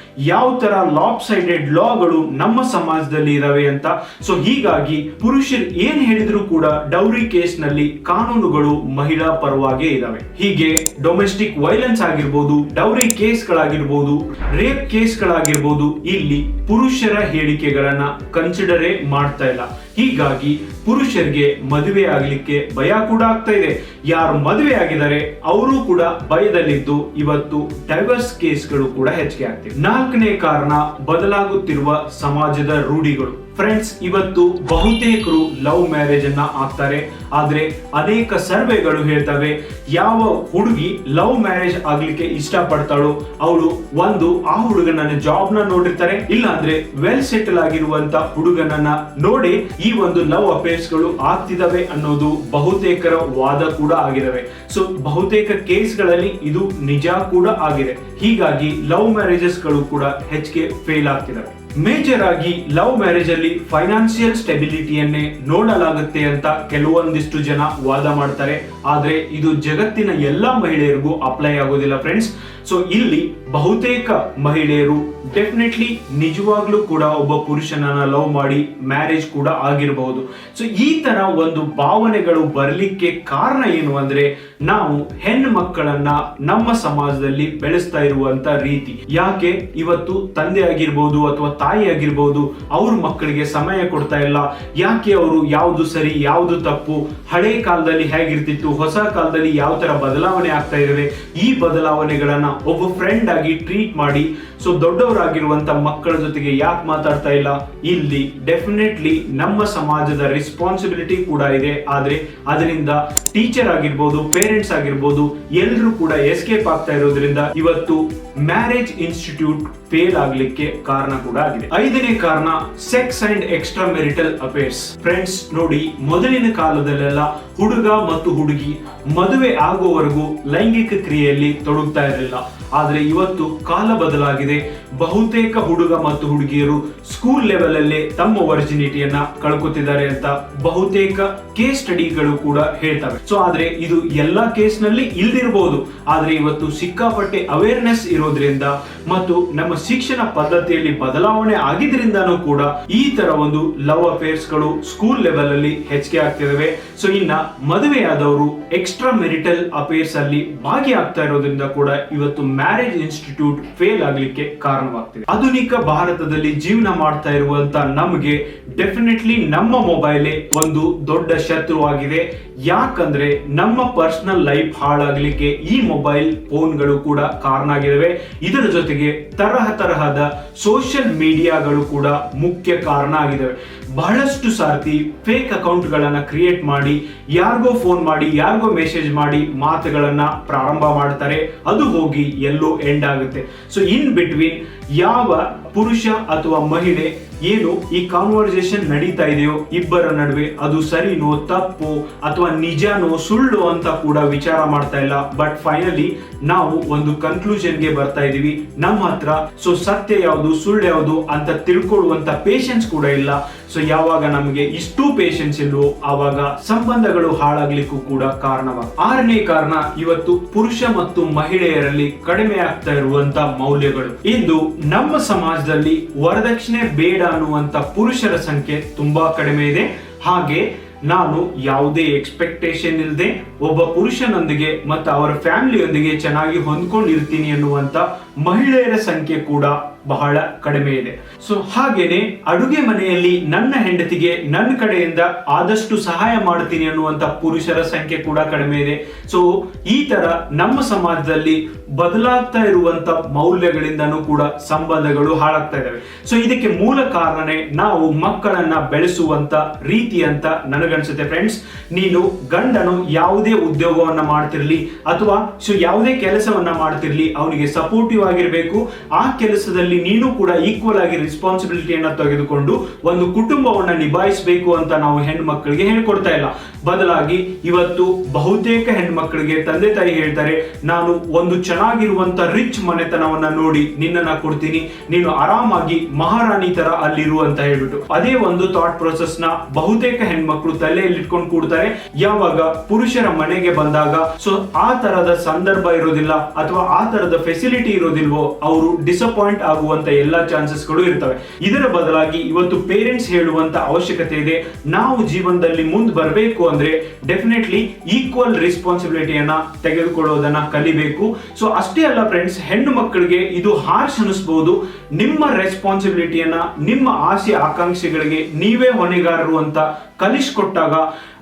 ಯಾವ ತರ ಲಾಪ್ ಸೈಡೆಡ್ ಲಾಗಳು ನಮ್ಮ ಸಮಾಜದಲ್ಲಿ ಇದಾವೆ ಅಂತ. ಸೊ ಹೀಗಾಗಿ ಪುರುಷರು ಏನ್ ಹೇಳಿದ್ರು ಕೂಡ ಡೌರಿ ಕೇಸ್ ನಲ್ಲಿ ಕಾನೂನುಗಳು ಮಹಿಳಾ ಪರವಾಗಿ ಇದಾವೆ. ಹೀಗೆ ಡೊಮೆಸ್ಟಿಕ್ ವೈಲೆನ್ಸ್ ಆಗಿರ್ಬೋದು, ಡೌರಿ ಕೇಸ್ಗಳಾಗಿರ್ಬೋದು, ರೇಪ್ ಕೇಸ್ಗಳಾಗಿರ್ಬೋದು, ಇಲ್ಲಿ ಪುರುಷರ ಹೇಳಿಕೆಗಳನ್ನ ಕನ್ಸಿಡರೇ ಮಾಡ್ತಾ ಇಲ್ಲ. ಹೀಗಾಗಿ ಪುರುಷರಿಗೆ ಮದುವೆ ಆಗ್ಲಿಕ್ಕೆ ಭಯ ಕೂಡ ಆಗ್ತಾ ಇದೆ. ಯಾರು ಮದುವೆ ಆಗಿದ್ದಾರೆ ಅವರು ಕೂಡ ಭಯದಲ್ಲಿದ್ದು ಇವತ್ತು ಡೈವರ್ಸ್ ಕೇಸ್ಗಳು ಕೂಡ ಹೆಚ್ಚಿಗೆ ಆಗ್ತಿವೆ. 4ನೇ ಕಾರಣ ಬದಲಾಗುತ್ತಿರುವ ಸಮಾಜದ ರೂಢಿಗಳು. ಫ್ರೆಂಡ್ಸ್, ಇವತ್ತು ಬಹುತೇಕರು ಲವ್ ಮ್ಯಾರೇಜ್ ಅನ್ನ ಆಗ್ತಾರೆ. ಆದ್ರೆ ಅನೇಕ ಸರ್ವೆಗಳು ಹೇಳ್ತವೆ ಯಾವ ಹುಡುಗಿ ಲವ್ ಮ್ಯಾರೇಜ್ ಆಗ್ಲಿಕ್ಕೆ ಇಷ್ಟ ಪಡ್ತಾಳೋ ಅವಳು ಒಂದು ಆ ಹುಡುಗನ ಜಾಬ್ ನ ನೋಡಿರ್ತಾರೆ, ಇಲ್ಲ ಅಂದ್ರೆ ವೆಲ್ ಸೆಟಲ್ ಆಗಿರುವಂತ ಹುಡುಗನನ್ನ ನೋಡಿ ಈ ಒಂದು ಲವ್ ಅಫೇರ್ಸ್ ಗಳು ಆಗ್ತಿದಾವೆ ಅನ್ನೋದು ಬಹುತೇಕರ ವಾದ ಕೂಡ ಆಗಿದಾವೆ. ಸೊ ಬಹುತೇಕ ಕೇಸ್ಗಳಲ್ಲಿ ಇದು ನಿಜ ಕೂಡ ಆಗಿದೆ. ಹೀಗಾಗಿ ಲವ್ ಮ್ಯಾರೇಜಸ್ ಗಳು ಕೂಡ ಹೆಚ್ಚಿಗೆ ಫೇಲ್ ಆಗ್ತಿದಾವೆ. ಮೇಜರ್ ಆಗಿ ಲವ್ ಮ್ಯಾರೇಜ್ ಅಲ್ಲಿ ಫೈನಾನ್ಸಿಯಲ್ ಸ್ಟೆಬಿಲಿಟಿಯನ್ನೇ ನೋಡಲಾಗುತ್ತೆ ಅಂತ ಕೆಲವೊಂದಿಷ್ಟು ಜನ ವಾದ ಮಾಡ್ತಾರೆ. ಆದ್ರೆ ಇದು ಜಗತ್ತಿನ ಎಲ್ಲಾ ಮಹಿಳೆಯರಿಗೂ ಅಪ್ಲೈ ಆಗೋದಿಲ್ಲ ಫ್ರೆಂಡ್ಸ್. ಸೊ ಇಲ್ಲಿ ಬಹುತೇಕ ಮಹಿಳೆಯರು ಡೆಫಿನೆಟ್ಲಿ ನಿಜವಾಗ್ಲೂ ಕೂಡ ಒಬ್ಬ ಪುರುಷನನ್ನ ಲವ್ ಮಾಡಿ ಮ್ಯಾರೇಜ್ ಕೂಡ ಆಗಿರಬಹುದು. ಸೊ ಈ ತರ ಒಂದು ಭಾವನೆಗಳು ಬರಲಿಕ್ಕೆ ಕಾರಣ ಏನು ಅಂದ್ರೆ ನಾವು ಹೆಣ್ಣು ಮಕ್ಕಳನ್ನ ನಮ್ಮ ಸಮಾಜದಲ್ಲಿ ಬೆಳೆಸ್ತಾ ಇರುವಂತ ರೀತಿ. ಯಾಕೆ ಇವತ್ತು ತಂದೆ ಆಗಿರ್ಬೋದು ಅಥವಾ ತಾಯಿ ಆಗಿರ್ಬೋದು ಅವ್ರ ಮಕ್ಕಳಿಗೆ ಸಮಯ ಕೊಡ್ತಾ ಇಲ್ಲ? ಯಾಕೆ ಅವರು ಯಾವ್ದು ಸರಿ ಯಾವ್ದು ತಪ್ಪು, ಹಳೆ ಕಾಲದಲ್ಲಿ ಹೇಗಿರ್ತಿತ್ತು, ಹೊಸ ಕಾಲದಲ್ಲಿ ಯಾವ ತರ ಬದಲಾವಣೆ ಆಗ್ತಾ ಇದಾವೆ, ಈ ಬದಲಾವಣೆಗಳನ್ನ ಒಬ್ಬ ಫ್ರೆಂಡ್ ಆಗಿ ಟ್ರೀಟ್ ಮಾಡಿ ಸೊ ದೊಡ್ಡವರಾಗಿರುವಂತ ಮಕ್ಕಳ ಜೊತೆಗೆ ಯಾಕೆ ಮಾತಾಡ್ತಾ ಇಲ್ಲ? ಇಲ್ಲಿ ಡೆಫಿನೆಟ್ಲಿ ನಮ್ಮ ಸಮಾಜದ ರೆಸ್ಪಾನ್ಸಿಬಿಲಿಟಿ ಕೂಡ ಇದೆ. ಆದ್ರೆ ಅದರಿಂದ ಟೀಚರ್ ಆಗಿರ್ಬೋದು, ಪೇರೆಂಟ್ಸ್ ಆಗಿರ್ಬೋದು, ಎಲ್ಲರೂ ಕೂಡ ಎಸ್ಕೇಪ್ ಆಗ್ತಾ ಇರೋದ್ರಿಂದ ಇವತ್ತು ಮ್ಯಾರೇಜ್ ಇನ್ಸ್ಟಿಟ್ಯೂಟ್ ಫೇಲ್ ಆಗ್ಲಿಕ್ಕೆ ಕಾರಣ ಕೂಡ ಆಗಿದೆ. 5ನೇ ಕಾರಣ sex and extra marital affairs. Friends ನೋಡಿ, ಮೊದಲಿನ ಕಾಲದಲ್ಲೆಲ್ಲ ಹುಡುಗ ಮತ್ತು ಹುಡುಗಿ ಮದುವೆ ಆಗುವವರೆಗೂ ಲೈಂಗಿಕ ಕ್ರಿಯೆಯಲ್ಲಿ ತೊಡಗ್ತಾ ಇರಲಿಲ್ಲ. ಆದ್ರೆ ಇವತ್ತು ಕಾಲ ಬದಲಾಗಿದೆ. ಬಹುತೇಕ ಹುಡುಗ ಮತ್ತು ಹುಡುಗಿಯರು ಸ್ಕೂಲ್ ಲೆವೆಲ್ ಅಲ್ಲೇ ತಮ್ಮ ವರ್ಜಿನಿಟಿಯನ್ನ ಕಳ್ಕೊತಿದ್ದಾರೆ ಅಂತ ಬಹುತೇಕ ಕೇಸ್ ಸ್ಟಡಿಗಳು ಕೂಡ ಹೇಳ್ತವೆ. ಸೊ ಆದ್ರೆ ಇದು ಎಲ್ಲಾ ಕೇಸ್ ನಲ್ಲಿ ಇಲ್ದಿರಬಹುದು. ಆದ್ರೆ ಇವತ್ತು ಸಿಕ್ಕಾಪಟ್ಟೆ ಅವೇರ್ನೆಸ್ ಇರೋದ್ರಿಂದ ಮತ್ತು ನಮ್ಮ ಶಿಕ್ಷಣ ಪದ್ಧತಿಯಲ್ಲಿ ಬದಲಾವಣೆ ಆಗಿದ್ರಿಂದನೂ ಕೂಡ ಈ ತರ ಒಂದು ಲವ್ ಅಫೇರ್ಸ್ ಗಳು ಸ್ಕೂಲ್ ಲೆವೆಲ್ ಅಲ್ಲಿ ಹೆಚ್ಚಿಗೆ ಆಗ್ತಿದಾವೆ. ಸೊ ಇನ್ನ ಮದುವೆಯಾದವರು ಎಕ್ಸ್ಟ್ರಾ ಮೆರಿಟಲ್ ಅಫೇರ್ಸ್ ಅಲ್ಲಿ ಭಾಗಿಯಾಗ್ತಾ ಇರೋದ್ರಿಂದ ಕೂಡ ಇವತ್ತು ಮ್ಯಾರೇಜ್ ಇನ್ಸ್ಟಿಟ್ಯೂಟ್ ಫೇಲ್ ಆಗ್ಲಿಕ್ಕೆ ಕಾರಣವಾಗ್ತಿದೆ. ಆಧುನಿಕ ಭಾರತದಲ್ಲಿ ಜೀವನ ಮಾಡ್ತಾ ಇರುವಂತ ನಮಗೆ ಡೆಫಿನೆಟ್ಲಿ ನಮ್ಮ ಮೊಬೈಲೇ ಒಂದು ದೊಡ್ಡ ಶತ್ರುವಾಗಿದೆ. ಯಾಕಂದ್ರೆ ನಮ್ಮ ಪರ್ಸನಲ್ ಲೈಫ್ ಹಾಳಾಗ್ಲಿಕ್ಕೆ ಈ ಮೊಬೈಲ್ ಫೋನ್ಗಳು ಕೂಡ ಕಾರಣ ಆಗಿವೆ. ಇದರ ಜೊತೆಗೆ ತರಹದ ಸೋಷಿಯಲ್ ಮೀಡಿಯಾಗಳು ಕೂಡ ಮುಖ್ಯ ಕಾರಣ ಆಗಿದ್ದಾವೆ. ಬಹಳಷ್ಟು ಸಾರ್ತಿ ಫೇಕ್ ಅಕೌಂಟ್ ಗಳನ್ನ ಕ್ರಿಯೇಟ್ ಮಾಡಿ ಯಾರಿಗೋ ಫೋನ್ ಮಾಡಿ ಯಾರಿಗೋ ಮೆಸೇಜ್ ಮಾಡಿ ಮಾತುಗಳನ್ನ ಪ್ರಾರಂಭ ಮಾಡ್ತಾರೆ. ಅದು ಹೋಗಿ ಎಲ್ಲೋ ಎಂಡ್ ಆಗುತ್ತೆ. ಸೊ ಇನ್ ಬಿಟ್ವೀನ್ ಯಾವ ಪುರುಷ ಅಥವಾ ಮಹಿಳೆ ಏನು ಈ ಕಾನ್ವರ್ಸೇಷನ್ ನಡೀತಾ ಇದೆಯೋ ಇಬ್ಬರ ನಡುವೆ ಅದು ಸರಿನೋ ತಪ್ಪು ಅಥವಾ ನಿಜನೋ ಸುಳ್ಳು ಅಂತ ಕೂಡ ವಿಚಾರ ಮಾಡ್ತಾ ಇಲ್ಲ. ಬಟ್ ಫೈನಲಿ ನಾವು ಒಂದು ಕನ್ಕ್ಲೂಷನ್ಗೆ ಬರ್ತಾ ಇದೀವಿ. ನಮ್ಮ ಹತ್ರ ಸೊ ಸತ್ಯ ಯಾವುದು ಸುಳ್ಳು ಯಾವುದು ಅಂತ ತಿಳ್ಕೊಳ್ಳುವಂತ ಪೇಷನ್ಸ್ ಕೂಡ ಇಲ್ಲ. ಸೊ ಯಾವಾಗ ನಮಗೆ ಇಷ್ಟು ಪೇಷನ್ಸ್ ಇಲ್ವೋ ಆವಾಗ ಸಂಬಂಧಗಳು ಹಾಳಾಗ್ಲಿಕ್ಕೂ ಕೂಡ ಕಾರಣವಾಗುತ್ತೆ. 6ನೇ ಕಾರಣ ಇವತ್ತು ಪುರುಷ ಮತ್ತು ಮಹಿಳೆಯರಲ್ಲಿ ಕಡಿಮೆ ಆಗ್ತಾ ಇರುವಂತ ಮೌಲ್ಯಗಳು. ಇಂದು ನಮ್ಮ ಸಮಾಜದಲ್ಲಿ ವರದಕ್ಷಿಣೆ ಬೇಡ ಅನ್ನುವಂತ ಪುರುಷರ ಸಂಖ್ಯೆ ತುಂಬಾ ಕಡಿಮೆ ಇದೆ. ಹಾಗೆ ನಾನು ಯಾವುದೇ ಎಕ್ಸ್ಪೆಕ್ಟೇಷನ್ ಇಲ್ಲದೆ ಒಬ್ಬ ಪುರುಷನೊಂದಿಗೆ ಮತ್ತು ಅವರ ಫ್ಯಾಮಿಲಿಯೊಂದಿಗೆ ಚೆನ್ನಾಗಿ ಹೊಂದ್ಕೊಂಡಿರ್ತೀನಿ ಅನ್ನುವಂತ ಮಹಿಳೆಯರ ಸಂಖ್ಯೆ ಕೂಡ ಬಹಳ ಕಡಿಮೆ ಇದೆ. ಸೊ ಹಾಗೇನೆ ಅಡುಗೆ ಮನೆಯಲ್ಲಿ ನನ್ನ ಹೆಂಡತಿಗೆ ನನ್ನ ಕಡೆಯಿಂದ ಆದಷ್ಟು ಸಹಾಯ ಮಾಡ್ತೀನಿ ಅನ್ನುವಂತ ಪುರುಷರ ಸಂಖ್ಯೆ ಕೂಡ ಕಡಿಮೆ ಇದೆ. ಸೊ ಈ ತರ ನಮ್ಮ ಸಮಾಜದಲ್ಲಿ ಬದಲಾಗ್ತಾ ಇರುವಂತ ಮೌಲ್ಯಗಳಿಂದನೂ ಕೂಡ ಸಂಬಂಧಗಳು ಹಾಳಾಗ್ತಾ ಇದ್ದಾವೆ. ಸೊ ಇದಕ್ಕೆ ಮೂಲ ಕಾರಣನೇ ನಾವು ಮಕ್ಕಳನ್ನ ಬೆಳೆಸುವಂತ ರೀತಿ ಅಂತ ನನಗನ್ಸುತ್ತೆ ಫ್ರೆಂಡ್ಸ್. ನೀನು ಗಂಡನು ಯಾವುದೇ ಉದ್ಯೋಗವನ್ನ ಮಾಡ್ತಿರ್ಲಿ ಅಥವಾ ಸೊ ಯಾವುದೇ ಕೆಲಸವನ್ನ ಮಾಡ್ತಿರ್ಲಿ ಅವನಿಗೆ ಸಪೋರ್ಟಿವ್ ಆಗಿರ್ಬೇಕು. ಆ ಕೆಲಸದಲ್ಲಿ ನೀನು ಕೂಡ ಈಕ್ವಲ್ ಆಗಿ ರೆಸ್ಪಾನ್ಸಿಬಿಲಿಟಿಯನ್ನ ತೆಗೆದುಕೊಂಡು ಒಂದು ಕುಟುಂಬವನ್ನ ನಿಭಾಯಿಸಬೇಕು ಅಂತ ನಾವು ಹೆಣ್ಣು ಮಕ್ಕಳಿಗೆ ಹೇಳ್ಕೊಡ್ತಾ ಇಲ್ಲ. ಬದಲಾಗಿ ಇವತ್ತು ಬಹುತೇಕ ಹೆಣ್ಣು ಮಕ್ಕಳಿಗೆ ತಂದೆ ತಾಯಿ ಹೇಳ್ತಾರೆ, ನಾನು ಒಂದು ಚೆನ್ನಾಗಿರುವಂತ ರಿಚ್ ಮನೆತನವನ್ನ ನೋಡಿ ನಿನ್ನನ್ನ ಕೊಡ್ತೀನಿ, ನೀನು ಆರಾಮಾಗಿ ಮಹಾರಾಣಿ ತರ ಅಲ್ಲಿರು ಅಂತ ಹೇಳ್ಬಿಟ್ಟು ಅದೇ ಒಂದು ಥಾಟ್ ಪ್ರೊಸೆಸ್ ನ ಬಹುತೇಕ ಹೆಣ್ಮಕ್ಳು ತಲೆಯಲ್ಲಿ ಇಟ್ಕೊಂಡು ಕೂಡ್ತಾರೆ. ಯಾವಾಗ ಪುರುಷರ ಮನೆಗೆ ಬಂದಾಗ ಸೊ ಆ ತರದ ಸಂದರ್ಭ ಇರೋದಿಲ್ಲ ಅಥವಾ ಆ ತರದ ಫೆಸಿಲಿಟಿ ಇರೋದಿಲ್ವೋ ಅವರು ಡಿಸಪಾಯಿಂಟ್ ಆಗುವ ಆಗುವಂತ ಎಲ್ಲಾ ಚಾನ್ಸಸ್ಗಳು ಇರ್ತವೆ. ಇದರ ಬದಲಾಗಿ ಇವತ್ತು ಪೇರೆಂಟ್ಸ್ ಹೇಳುವಂತ ಅವಶ್ಯಕತೆ ಇದೆ. ನಾವು ಜೀವನದಲ್ಲಿ ಮುಂದೆ ಬರಬೇಕು ಅಂದ್ರೆ ಡೆಫಿನೆಟ್ಲಿ ಈಕ್ವಲ್ ರೆಸ್ಪಾನ್ಸಿಬಿಲಿಟಿಯನ್ನ ತೆಗೆದುಕೊಳ್ಳೋದನ್ನ ಕಲಿಬೇಕು. ಸೊ ಅಷ್ಟೇ ಅಲ್ಲ ಫ್ರೆಂಡ್ಸ್, ಹೆಣ್ಣು ಮಕ್ಕಳಿಗೆ ಇದು ಹಾರ್ಶ್ ಅನಿಸಬಹುದು. ನಿಮ್ಮ ರೆಸ್ಪಾನ್ಸಿಬಿಲಿಟಿಯನ್ನ, ನಿಮ್ಮ ಆಸೆ ಆಕಾಂಕ್ಷೆಗಳಿಗೆ ನೀವೇ ಹೊಣೆಗಾರರು ಅಂತ ಕಲಿಸ್ಕೊಟ್ಟಾಗ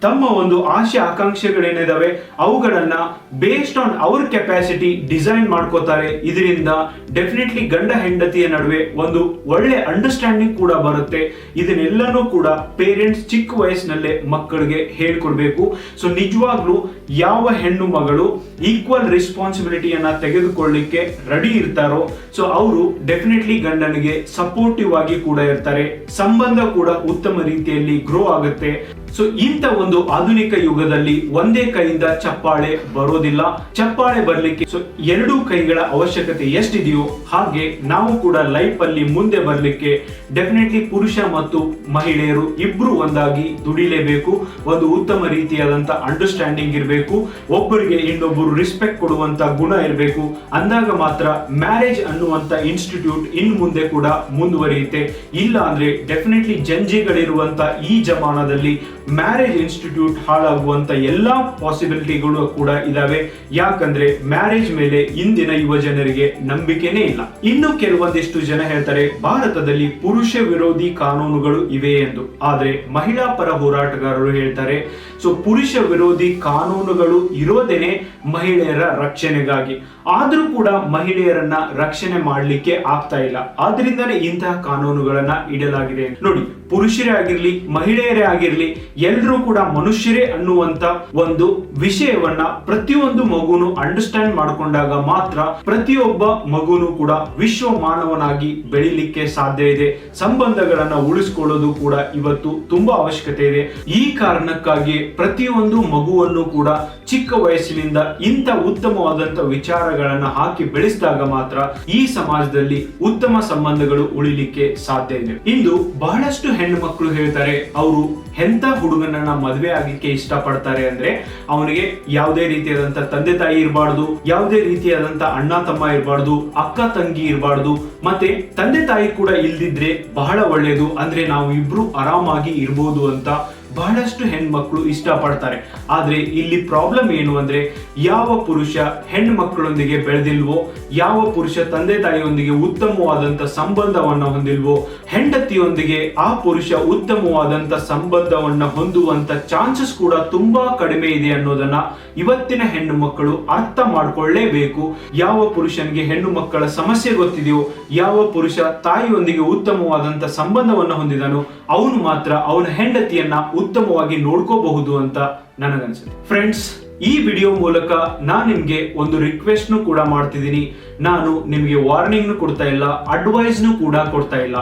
ತಮ್ಮ ಒಂದು ಆಸೆ ಆಕಾಂಕ್ಷೆಗಳೇನಿದಾವೆ ಅವುಗಳನ್ನ ಬೇಸ್ಡ್ ಆನ್ ಅವರ್ ಕೆಪಾಸಿಟಿ ಡಿಸೈನ್ ಮಾಡ್ಕೋತಾರೆ. ಇದರಿಂದ ಡೆಫಿನೆಟ್ಲಿ ಗಂಡ ಹೆಂಡತಿಯ ನಡುವೆ ಒಂದು ಒಳ್ಳೆ ಅಂಡರ್ಸ್ಟ್ಯಾಂಡಿಂಗ್ ಕೂಡ ಬರುತ್ತೆ. ಇದನ್ನೆಲ್ಲನೂ ಕೂಡ ಪೇರೆಂಟ್ಸ್ ಚಿಕ್ಕ ವಯಸ್ಸಿನಲ್ಲೇ ಮಕ್ಕಳಿಗೆ ಹೇಳ್ಕೊಡ್ಬೇಕು. ಸೊ ನಿಜವಾಗ್ಲೂ ಯಾವ ಹೆಣ್ಣು ಮಗಳು ಈಕ್ವಲ್ ರೆಸ್ಪಾನ್ಸಿಬಿಲಿಟಿಯನ್ನ ತೆಗೆದುಕೊಳ್ಳಿಕ್ಕೆ ರೆಡಿ ಇರ್ತಾರೋ ಸೊ ಅವರು ಡೆಫಿನೆಟ್ಲಿ ಗಂಡನಿಗೆ ಸಪೋರ್ಟಿವ್ ಆಗಿ ಕೂಡ ಇರ್ತಾರೆ. ಸಂಬಂಧ ಕೂಡ ಉತ್ತಮ ರೀತಿಯಲ್ಲಿ ಗ್ರೋ ಆಗುತ್ತೆ. ಸೊ ಇಂಥ ಒಂದು ಆಧುನಿಕ ಯುಗದಲ್ಲಿ ಒಂದೇ ಕೈಯಿಂದ ಚಪ್ಪಾಳೆ ಬರೋದಿಲ್ಲ. ಚಪ್ಪಾಳೆ ಬರ್ಲಿಕ್ಕೆ ಸೊ ಎರಡೂ ಕೈಗಳ ಅವಶ್ಯಕತೆ ಎಷ್ಟಿದೆಯೋ ಹಾಗೆ ನಾವು ಕೂಡ ಲೈಫ್ ಅಲ್ಲಿ ಮುಂದೆ ಬರ್ಲಿಕ್ಕೆ ಡೆಫಿನೆಟ್ಲಿ ಪುರುಷ ಮತ್ತು ಮಹಿಳೆಯರು ಇಬ್ರು ಒಂದಾಗಿ ದುಡಿಲೇಬೇಕು. ಒಂದು ಉತ್ತಮ ರೀತಿಯಾದಂತ ಅಂಡರ್ಸ್ಟ್ಯಾಂಡಿಂಗ್ ಇರಬೇಕು. ಒಬ್ಬರಿಗೆ ಇನ್ನೊಬ್ಬರು ರೆಸ್ಪೆಕ್ಟ್ ಕೊಡುವಂತ ಗುಣ ಇರಬೇಕು. ಅಂದಾಗ ಮಾತ್ರ ಮ್ಯಾರೇಜ್ ಅನ್ನುವಂತ ಇನ್ಸ್ಟಿಟ್ಯೂಟ್ ಇನ್ ಮುಂದೆ ಕೂಡ ಮುಂದುವರಿಯುತ್ತೆ. ಇಲ್ಲ ಅಂದ್ರೆ ಡೆಫಿನೆಟ್ಲಿ ಜಂಜಿಗಳಿರುವಂತ ಈ ಜಮಾನದಲ್ಲಿ ಮ್ಯಾರೇಜ್ ಇನ್ಸ್ಟಿಟ್ಯೂಟ್ ಹಾಳಾಗುವಂತ ಎಲ್ಲಾ ಪಾಸಿಬಿಲಿಟಿಗಳು ಕೂಡ ಇದಾವೆ. ಯಾಕಂದ್ರೆ ಮ್ಯಾರೇಜ್ ಮೇಲೆ ಇಂದಿನ ಯುವ ಜನರಿಗೆ ನಂಬಿಕೆನೇ ಇಲ್ಲ. ಇನ್ನು ಕೆಲವೊಂದಿಷ್ಟು ಜನ ಹೇಳ್ತಾರೆ ಭಾರತದಲ್ಲಿ ಪುರುಷ ವಿರೋಧಿ ಕಾನೂನುಗಳು ಇವೆ ಎಂದು. ಆದ್ರೆ ಮಹಿಳಾ ಪರ ಹೋರಾಟಗಾರರು ಹೇಳ್ತಾರೆ ಸೊ ಪುರುಷ ವಿರೋಧಿ ಕಾನೂನುಗಳು ಇರೋದೇನೆ ಮಹಿಳೆಯರ ರಕ್ಷಣೆಗಾಗಿ. ಆದ್ರೂ ಕೂಡ ಮಹಿಳೆಯರನ್ನ ರಕ್ಷಣೆ ಮಾಡಲಿಕ್ಕೆ ಆಗ್ತಾ ಇಲ್ಲ. ಆದ್ರಿಂದಾನೇ ಇಂತಹ ಕಾನೂನುಗಳನ್ನ ಇಡಲಾಗಿದೆ. ನೋಡಿ, ಪುರುಷರೇ ಆಗಿರ್ಲಿ ಮಹಿಳೆಯರೇ ಆಗಿರ್ಲಿ ಎಲ್ಲರೂ ಕೂಡ ಮನುಷ್ಯರೇ ಅನ್ನುವಂತ ಒಂದು ವಿಷಯವನ್ನ ಪ್ರತಿಯೊಂದು ಮಗುನು ಅಂಡರ್ಸ್ಟ್ಯಾಂಡ್ ಮಾಡಿಕೊಂಡಾಗ ಮಾತ್ರ ಪ್ರತಿಯೊಬ್ಬ ಮಗುನು ಕೂಡ ವಿಶ್ವ ಮಾನವನಾಗಿ ಬೆಳಿಲಿಕ್ಕೆ ಸಾಧ್ಯ ಇದೆ. ಸಂಬಂಧಗಳನ್ನ ಉಳಿಸಿಕೊಳ್ಳೋದು ಕೂಡ ಇವತ್ತು ತುಂಬಾ ಅವಶ್ಯಕತೆ ಇದೆ. ಈ ಕಾರಣಕ್ಕಾಗಿ ಪ್ರತಿಯೊಂದು ಮಗುವನ್ನು ಕೂಡ ಚಿಕ್ಕ ವಯಸ್ಸಿನಿಂದ ಇಂಥ ಉತ್ತಮವಾದಂತ ವಿಚಾರಗಳನ್ನ ಹಾಕಿ ಬೆಳೆಸಿದಾಗ ಮಾತ್ರ ಈ ಸಮಾಜದಲ್ಲಿ ಉತ್ತಮ ಸಂಬಂಧಗಳು ಉಳಿಲಿಕ್ಕೆ ಸಾಧ್ಯ ಇದೆ. ಇಂದು ಬಹಳಷ್ಟು ಹೆಣ್ಣು ಮಕ್ಕಳು ಹೇಳ್ತಾರೆ ಅವರು ಎಂತ ಹುಡುಗನನ್ನ ಮದುವೆ ಆಗಲಿಕ್ಕೆ ಇಷ್ಟ ಪಡ್ತಾರೆ ಅಂದ್ರೆ ಅವನಿಗೆ ಯಾವುದೇ ರೀತಿಯಾದಂತ ತಂದೆ ತಾಯಿ ಇರಬಾರ್ದು, ಯಾವುದೇ ರೀತಿಯಾದಂತ ಅಣ್ಣ ತಮ್ಮ ಇರಬಾರ್ದು, ಅಕ್ಕ ತಂಗಿ ಇರಬಾರ್ದು, ಮತ್ತೆ ತಂದೆ ತಾಯಿ ಕೂಡ ಇಲ್ದಿದ್ರೆ ಬಹಳ ಒಳ್ಳೇದು, ಅಂದ್ರೆ ನಾವು ಇಬ್ರು ಆರಾಮಾಗಿ ಇರ್ಬೋದು ಅಂತ ಬಹಳಷ್ಟು ಹೆಣ್ಮಕ್ಳು ಇಷ್ಟಪಡ್ತಾರೆ. ಆದ್ರೆ ಇಲ್ಲಿ ಪ್ರಾಬ್ಲಮ್ ಏನು ಅಂದ್ರೆ ಯಾವ ಪುರುಷ ಹೆಣ್ಣು ಮಕ್ಕಳೊಂದಿಗೆ ಬೆಳೆದಿಲ್ವೋ, ಯಾವ ಪುರುಷ ತಂದೆ ತಾಯಿಯೊಂದಿಗೆ ಉತ್ತಮವಾದಂತ ಸಂಬಂಧವನ್ನ ಹೊಂದಿಲ್ವೋ, ಹೆಂಡತಿಯೊಂದಿಗೆ ಆ ಪುರುಷ ಉತ್ತಮವಾದಂತ ಸಂಬಂಧವನ್ನ ಹೊಂದುವಂತ ಚಾನ್ಸಸ್ ಕೂಡ ತುಂಬಾ ಕಡಿಮೆ ಇದೆ ಅನ್ನೋದನ್ನ ಇವತ್ತಿನ ಹೆಣ್ಣು ಮಕ್ಕಳು ಅರ್ಥ ಮಾಡ್ಕೊಳ್ಳೇಬೇಕು. ಯಾವ ಪುರುಷನಿಗೆ ಹೆಣ್ಣು ಮಕ್ಕಳ ಸಮಸ್ಯೆ ಗೊತ್ತಿದೆಯೋ, ಯಾವ ಪುರುಷ ತಾಯಿಯೊಂದಿಗೆ ಉತ್ತಮವಾದಂತ ಸಂಬಂಧವನ್ನ ಹೊಂದಿದನೋ ಅವನು ಮಾತ್ರ ಅವನ ಹೆಂಡತಿಯನ್ನ ಉತ್ತಮವಾಗಿ ನೋಡ್ಕೋಬಹುದು ಅಂತ ನನಗನ್ಸುತ್ತೆ. ಫ್ರೆಂಡ್ಸ್, ಈ ವಿಡಿಯೋ ಮೂಲಕ ನಾನು ನಿಮ್ಗೆ ಒಂದು ರಿಕ್ವೆಸ್ಟ್ ಕೂಡ ಮಾಡ್ತಿದ್ದೀನಿ. ನಾನು ನಿಮ್ಗೆ ವಾರ್ನಿಂಗ್ ಕೊಡ್ತಾ ಇಲ್ಲ, ಅಡ್ವೈಸ್ ಕೂಡ ಕೊಡ್ತಾ ಇಲ್ಲ.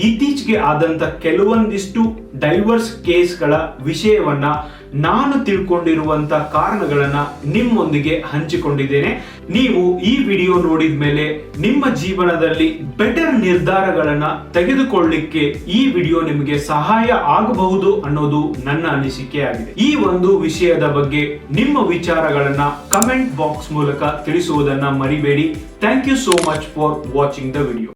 ಇತ್ತೀಚೆಗೆ ಆದಂತ ಕೆಲವೊಂದಿಷ್ಟು ಡೈವರ್ಸ್ ಕೇಸ್ಗಳ ವಿಷಯವನ್ನ ನಾನು ತಿಳ್ಕೊಂಡಿರುವಂತ ಕಾರಣಗಳನ್ನ ನಿಮ್ಮೊಂದಿಗೆ ಹಂಚಿಕೊಂಡಿದ್ದೇನೆ. ನೀವು ಈ ವಿಡಿಯೋ ನೋಡಿದ ಮೇಲೆ ನಿಮ್ಮ ಜೀವನದಲ್ಲಿ ಬೆಟರ್ ನಿರ್ಧಾರಗಳನ್ನ ತೆಗೆದುಕೊಳ್ಳಲಿಕ್ಕೆ ಈ ವಿಡಿಯೋ ನಿಮಗೆ ಸಹಾಯ ಆಗಬಹುದು ಅನ್ನೋದು ನನ್ನ ಅನಿಸಿಕೆ ಆಗಿದೆ. ಈ ಒಂದು ವಿಷಯದ ಬಗ್ಗೆ ನಿಮ್ಮ ವಿಚಾರಗಳನ್ನ ಕಮೆಂಟ್ ಬಾಕ್ಸ್ ಮೂಲಕ ತಿಳಿಸುವುದನ್ನ ಮರಿಬೇಡಿ. Thank you so much for watching the video.